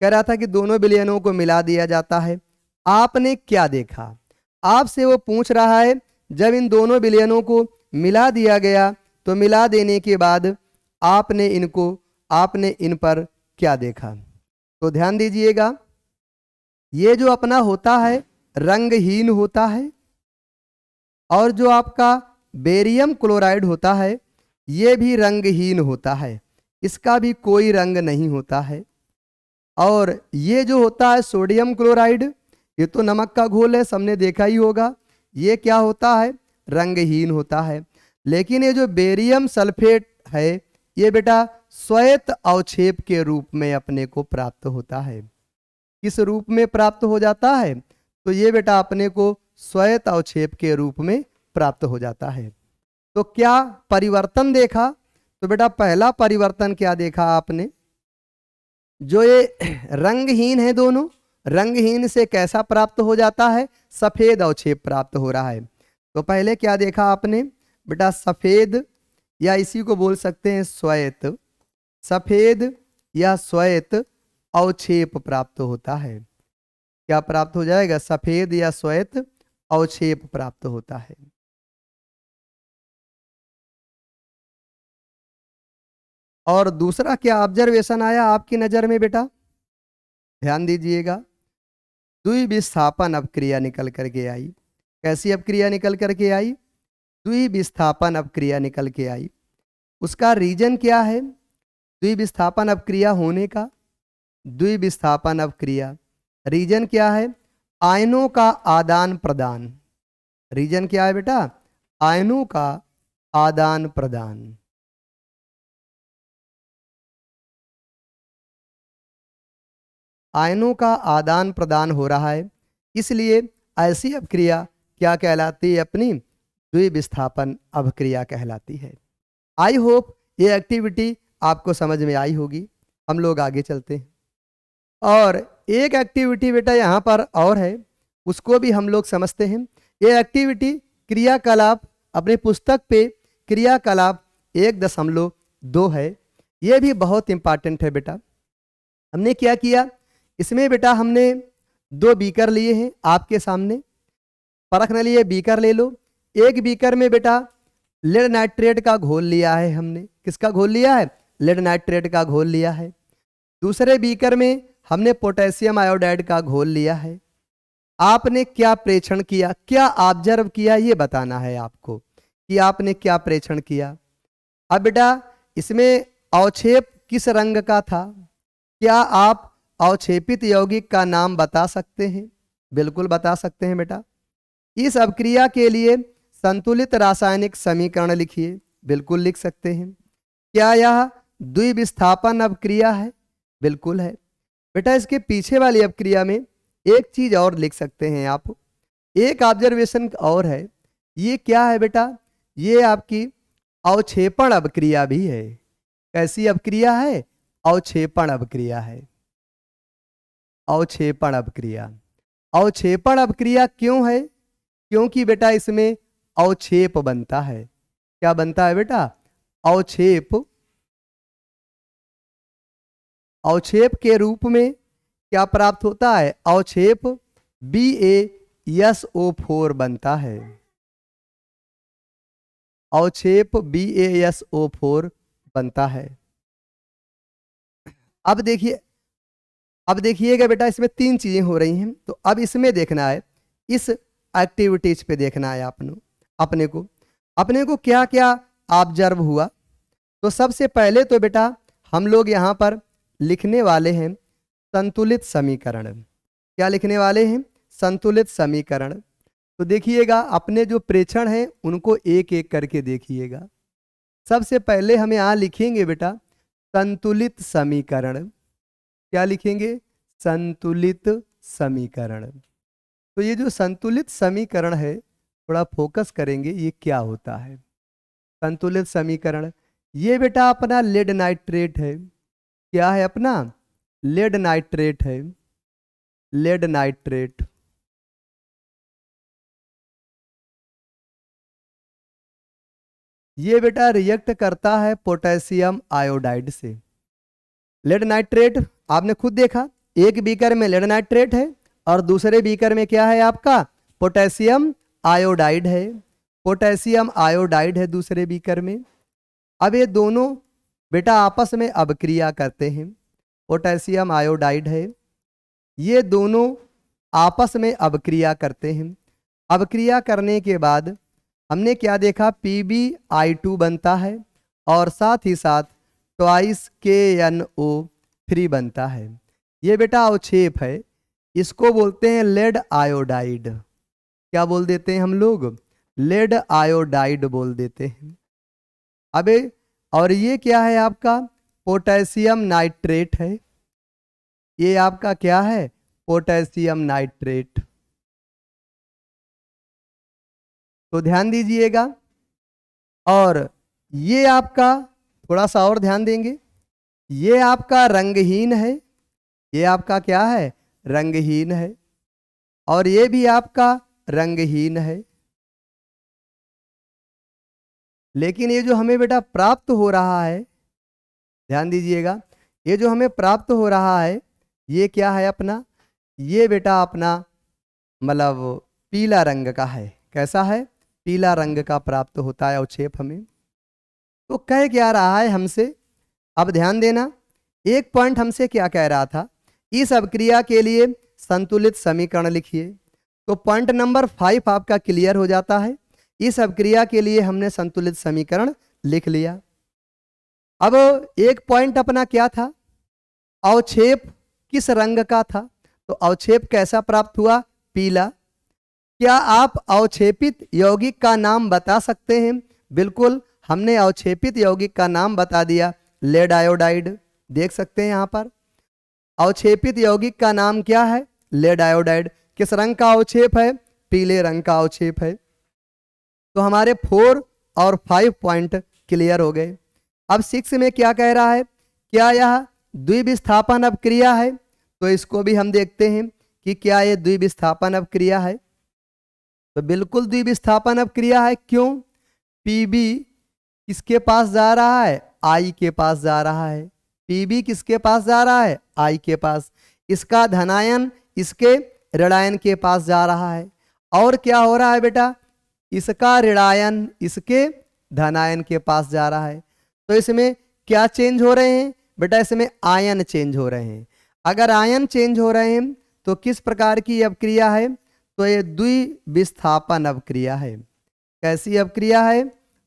कह रहा था कि दोनों विलयनों को मिला दिया जाता है। आपने क्या देखा? आपसे वो पूछ रहा है जब इन दोनों विलयनों को मिला दिया गया तो मिला देने के बाद आपने इन पर क्या देखा? तो ध्यान दीजिएगा, ये जो अपना होता है रंगहीन होता है, और जो आपका बेरियम क्लोराइड होता है ये भी रंगहीन होता है, इसका भी कोई रंग नहीं होता है। और ये जो होता है सोडियम क्लोराइड, ये तो नमक का घोल है, सबने देखा ही होगा, ये क्या होता है? रंगहीन होता है। लेकिन ये जो बेरियम सल्फेट है ये बेटा श्वेत अवक्षेप के रूप में अपने को प्राप्त होता है। किस रूप में प्राप्त हो जाता है? तो ये बेटा अपने को श्वेत अवक्षेप के रूप में प्राप्त हो जाता है। तो क्या परिवर्तन देखा? तो बेटा पहला परिवर्तन क्या देखा आपने? जो ये रंगहीन है, दोनों रंगहीन से कैसा प्राप्त हो जाता है? सफेद अवक्षेप प्राप्त हो रहा है। तो पहले क्या देखा आपने? बेटा सफेद, या इसी को बोल सकते हैं श्वेत, सफेद या श्वेत अवक्षेप प्राप्त होता है। क्या प्राप्त हो जाएगा? सफेद या श्वेत अवक्षेप प्राप्त होता है। और दूसरा क्या ऑब्जर्वेशन आया आपकी नजर में बेटा? ध्यान दीजिएगा, द्विविस्थापन अवक्रिया निकल करके आई। कैसी अवक्रिया निकल करके आई? द्विविस्थापन अवक्रिया निकल के आई। उसका रीजन क्या है द्विविस्थापन अवक्रिया होने का? द्विविस्थापन अवक्रिया रीजन क्या है? आयनों का आदान प्रदान। रीजन क्या है बेटा? आयनों का आदान प्रदान। आयनों का आदान प्रदान हो रहा है, इसलिए ऐसी अवक्रिया क्या कहलाती है? अपनी द्विविस्थापन अवक्रिया कहलाती है। आई होप ये एक्टिविटी आपको समझ में आई होगी। हम लोग आगे चलते हैं, और एक एक्टिविटी बेटा यहाँ पर और है, उसको भी हम लोग समझते हैं। ये एक्टिविटी क्रियाकलाप अपने पुस्तक पे क्रियाकलाप 1.2 है। ये भी बहुत इंपॉर्टेंट है बेटा। हमने क्या किया इसमें? बेटा हमने 2 बीकर लिए हैं आपके सामने, परख न लिए बीकर ले लो। एक बीकर में बेटा लेड नाइट्रेट का घोल लिया है हमने। किसका घोल लिया है? लेड नाइट्रेट का घोल लिया है। दूसरे बीकर में हमने पोटेशियम आयोडाइड का घोल लिया है। आपने क्या प्रेक्षण किया, क्या ऑब्जर्व किया, ये बताना है आपको कि आपने क्या प्रेक्षण किया। अब बेटा इसमें अवक्षेप किस रंग का था? क्या आप अवक्षेपित यौगिक का नाम बता सकते हैं? बिल्कुल बता सकते हैं बेटा। इस अवक्रिया के लिए संतुलित रासायनिक समीकरण लिखिए। बिल्कुल लिख सकते हैं। क्या यह द्विविस्थापन अवक्रिया है? बिल्कुल है बेटा। इसके पीछे वाली अवक्रिया में एक चीज और लिख सकते हैं आप, एक ऑब्जर्वेशन और है। ये क्या है बेटा? ये आपकी अवक्षेपण अवक्रिया भी है। कैसी अवक्रिया है? अवक्षेपण अवक्रिया है। अवक्षेपण अवक्रिया। अवक्षेपण अवक्रिया क्यों है? क्योंकि बेटा इसमें अवक्षेप बनता है। क्या बनता है बेटा? अवक्षेप। अवक्षेप के रूप में क्या प्राप्त होता है? अवक्षेप BaSO4 बनता है। अवक्षेप BaSO4 बनता है। अब देखिएगा बेटा, इसमें 3 चीजें हो रही हैं, तो अब इसमें देखना है, इस एक्टिविटीज पे देखना है अपने को क्या क्या ऑब्जर्व हुआ। तो सबसे पहले तो बेटा हम लोग यहाँ पर लिखने वाले हैं संतुलित समीकरण। क्या लिखने वाले हैं? संतुलित समीकरण। तो देखिएगा अपने जो प्रेक्षण हैं उनको एक एक करके देखिएगा। सबसे पहले हम यहाँ लिखेंगे बेटा संतुलित समीकरण। क्या लिखेंगे? संतुलित समीकरण। तो ये जो संतुलित समीकरण है थोड़ा फोकस करेंगे ये क्या होता है। संतुलित समीकरण, ये बेटा अपना लेड नाइट्रेट है। क्या है अपना? लेड नाइट्रेट है, लेड नाइट्रेट। ये बेटा रिएक्ट करता है पोटेशियम आयोडाइड से। लेड नाइट्रेट आपने खुद देखा, एक बीकर में लेड नाइट्रेट है और दूसरे बीकर में क्या है आपका? पोटेशियम आयोडाइड है। पोटेशियम आयोडाइड है दूसरे बीकर में। अब ये दोनों बेटा आपस में अभिक्रिया करते हैं। पोटेशियम आयोडाइड है, ये दोनों आपस में अभिक्रिया करते हैं। अभिक्रिया करने के बाद हमने क्या देखा? PbI2 बनता है और साथ ही साथ ट्वाइस KNO3 बनता है। ये बेटा अवक्षेप है, इसको बोलते हैं लेड आयोडाइड। क्या बोल देते हैं हम लोग? लेड आयोडाइड बोल देते हैं। अबे और ये क्या है आपका? पोटेशियम नाइट्रेट है। ये आपका क्या है? Potassium nitrate. तो ध्यान दीजिएगा। और ये आपका थोड़ा सा और ध्यान देंगे, ये आपका रंगहीन है। ये आपका क्या है? रंगहीन है। और ये भी आपका रंगहीन है। लेकिन ये जो हमें बेटा प्राप्त हो रहा है, ध्यान दीजिएगा, ये जो हमें प्राप्त हो रहा है ये क्या है अपना? ये बेटा अपना मतलब पीला रंग का है। कैसा है? पीला रंग का प्राप्त होता है अवक्षेप हमें। तो कह क्या रहा है हमसे? अब ध्यान देना, एक पॉइंट हमसे क्या कह रहा था? इस अभिक्रिया के लिए संतुलित समीकरण लिखिए। तो पॉइंट नंबर 5 आपका क्लियर हो जाता है। इस अभिक्रिया के लिए हमने संतुलित समीकरण लिख लिया। अब एक पॉइंट अपना क्या था? अवक्षेप किस रंग का था? तो अवक्षेप कैसा प्राप्त हुआ? पीला। क्या आप अवक्षेपित यौगिक का नाम बता सकते हैं? बिल्कुल, हमने अवक्षेपित यौगिक का नाम बता दिया, लेड आयोडाइड। देख सकते हैं यहां पर अवक्षेपित यौगिक का नाम क्या है? Lead iodide. किस रंग का अवक्षेप है? पीले रंग का अवक्षेप है। तो हमारे 4 और 5 पॉइंट क्लियर हो गए। अब 6 में क्या कह रहा है? क्या यह द्विविस्थापन अभिक्रिया है? तो इसको भी हम देखते हैं कि क्या ये द्विविस्थापन अभिक्रिया है। तो बिल्कुल द्विविस्थापन अभिक्रिया है। क्यों? Pb किसके पास जा रहा है? I के पास जा रहा है। Pb किसके पास जा रहा है? I के पास। इसका धनायन इसके ऋणायन के पास जा रहा है। और क्या हो रहा है बेटा? इसका ऋणायन इसके धनायन के पास जा रहा है। तो इसमें क्या चेंज हो रहे हैं बेटा? इसमें आयन चेंज हो रहे हैं। अगर आयन चेंज हो रहे हैं तो किस प्रकार की अभिक्रिया है? तो ये द्विविस्थापन अभिक्रिया है। कैसी अभिक्रिया है?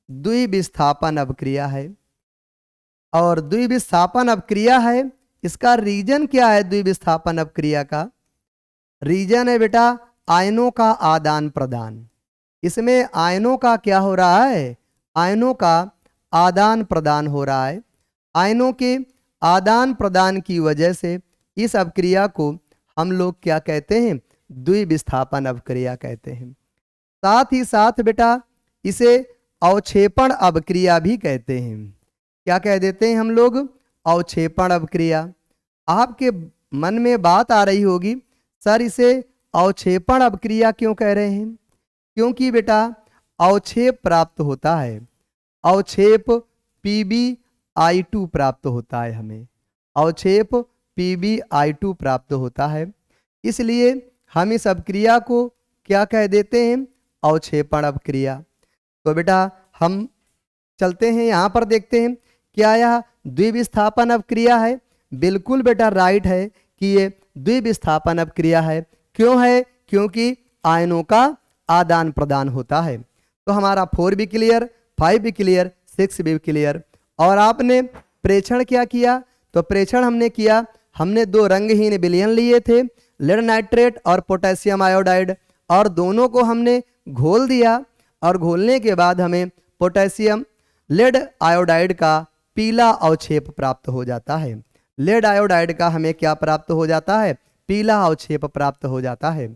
द्विविस्थापन अभिक्रिया है। और द्विविस्थापन अभिक्रिया है, इसका रीजन क्या है? द्विविस्थापन अभिक्रिया का रीजन है बेटा आयनों का आदान प्रदान। इसमें आयनों का क्या हो रहा है? आयनों का आदान प्रदान हो रहा है। आयनों के आदान प्रदान की वजह से इस अभिक्रिया को हम लोग क्या कहते हैं? द्विविस्थापन अभिक्रिया कहते हैं। साथ ही साथ बेटा इसे अवक्षेपण अभिक्रिया भी कहते हैं। क्या कह देते हैं हम लोग? अवक्षेपण अभिक्रिया। आपके मन में बात आ रही होगी, सर इसे अवक्षेपण अभिक्रिया क्यों कह रहे हैं? क्योंकि बेटा अवक्षेप प्राप्त होता है, अवक्षेप PbI2 प्राप्त होता है। हमें अवक्षेप PbI2 प्राप्त होता है, इसलिए हम इस अभिक्रिया को क्या कह देते हैं? अवक्षेपण अभिक्रिया। तो बेटा हम चलते हैं यहाँ पर देखते हैं, क्या यह द्विविस्थापन अभिक्रिया है? बिल्कुल बेटा राइट है कि ये द्विविस्थापन अभिक्रिया है। क्यों है? क्योंकि आयनों का आदान प्रदान होता है। तो हमारा 4 भी क्लियर, 5 भी क्लियर, 6 भी क्लियर। और आपने प्रेक्षण क्या किया? तो प्रेक्षण हमने किया, हमने 2 रंगहीन विलयन लिए थे, लेड नाइट्रेट और पोटेशियम आयोडाइड, और दोनों को हमने घोल दिया। और घोलने के बाद हमें पोटेशियम लेड आयोडाइड का पीला अवक्षेप प्राप्त हो जाता है। लेड आयोडाइड का हमें क्या प्राप्त हो जाता है? पीला अवक्षेप प्राप्त हो जाता है।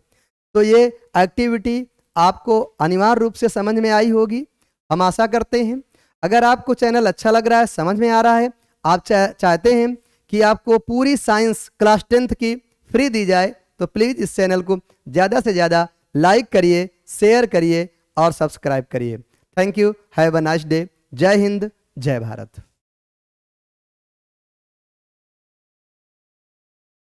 तो ये एक्टिविटी आपको अनिवार्य रूप से समझ में आई होगी, हम आशा करते हैं। अगर आपको चैनल अच्छा लग रहा है, समझ में आ रहा है, आप चाहते हैं कि आपको पूरी साइंस क्लास 10th की फ्री दी जाए, तो प्लीज़ इस चैनल को ज़्यादा से ज़्यादा लाइक करिए, शेयर करिए और सब्सक्राइब करिए। Thank you, have a nice day. जय हिंद, जय भारत।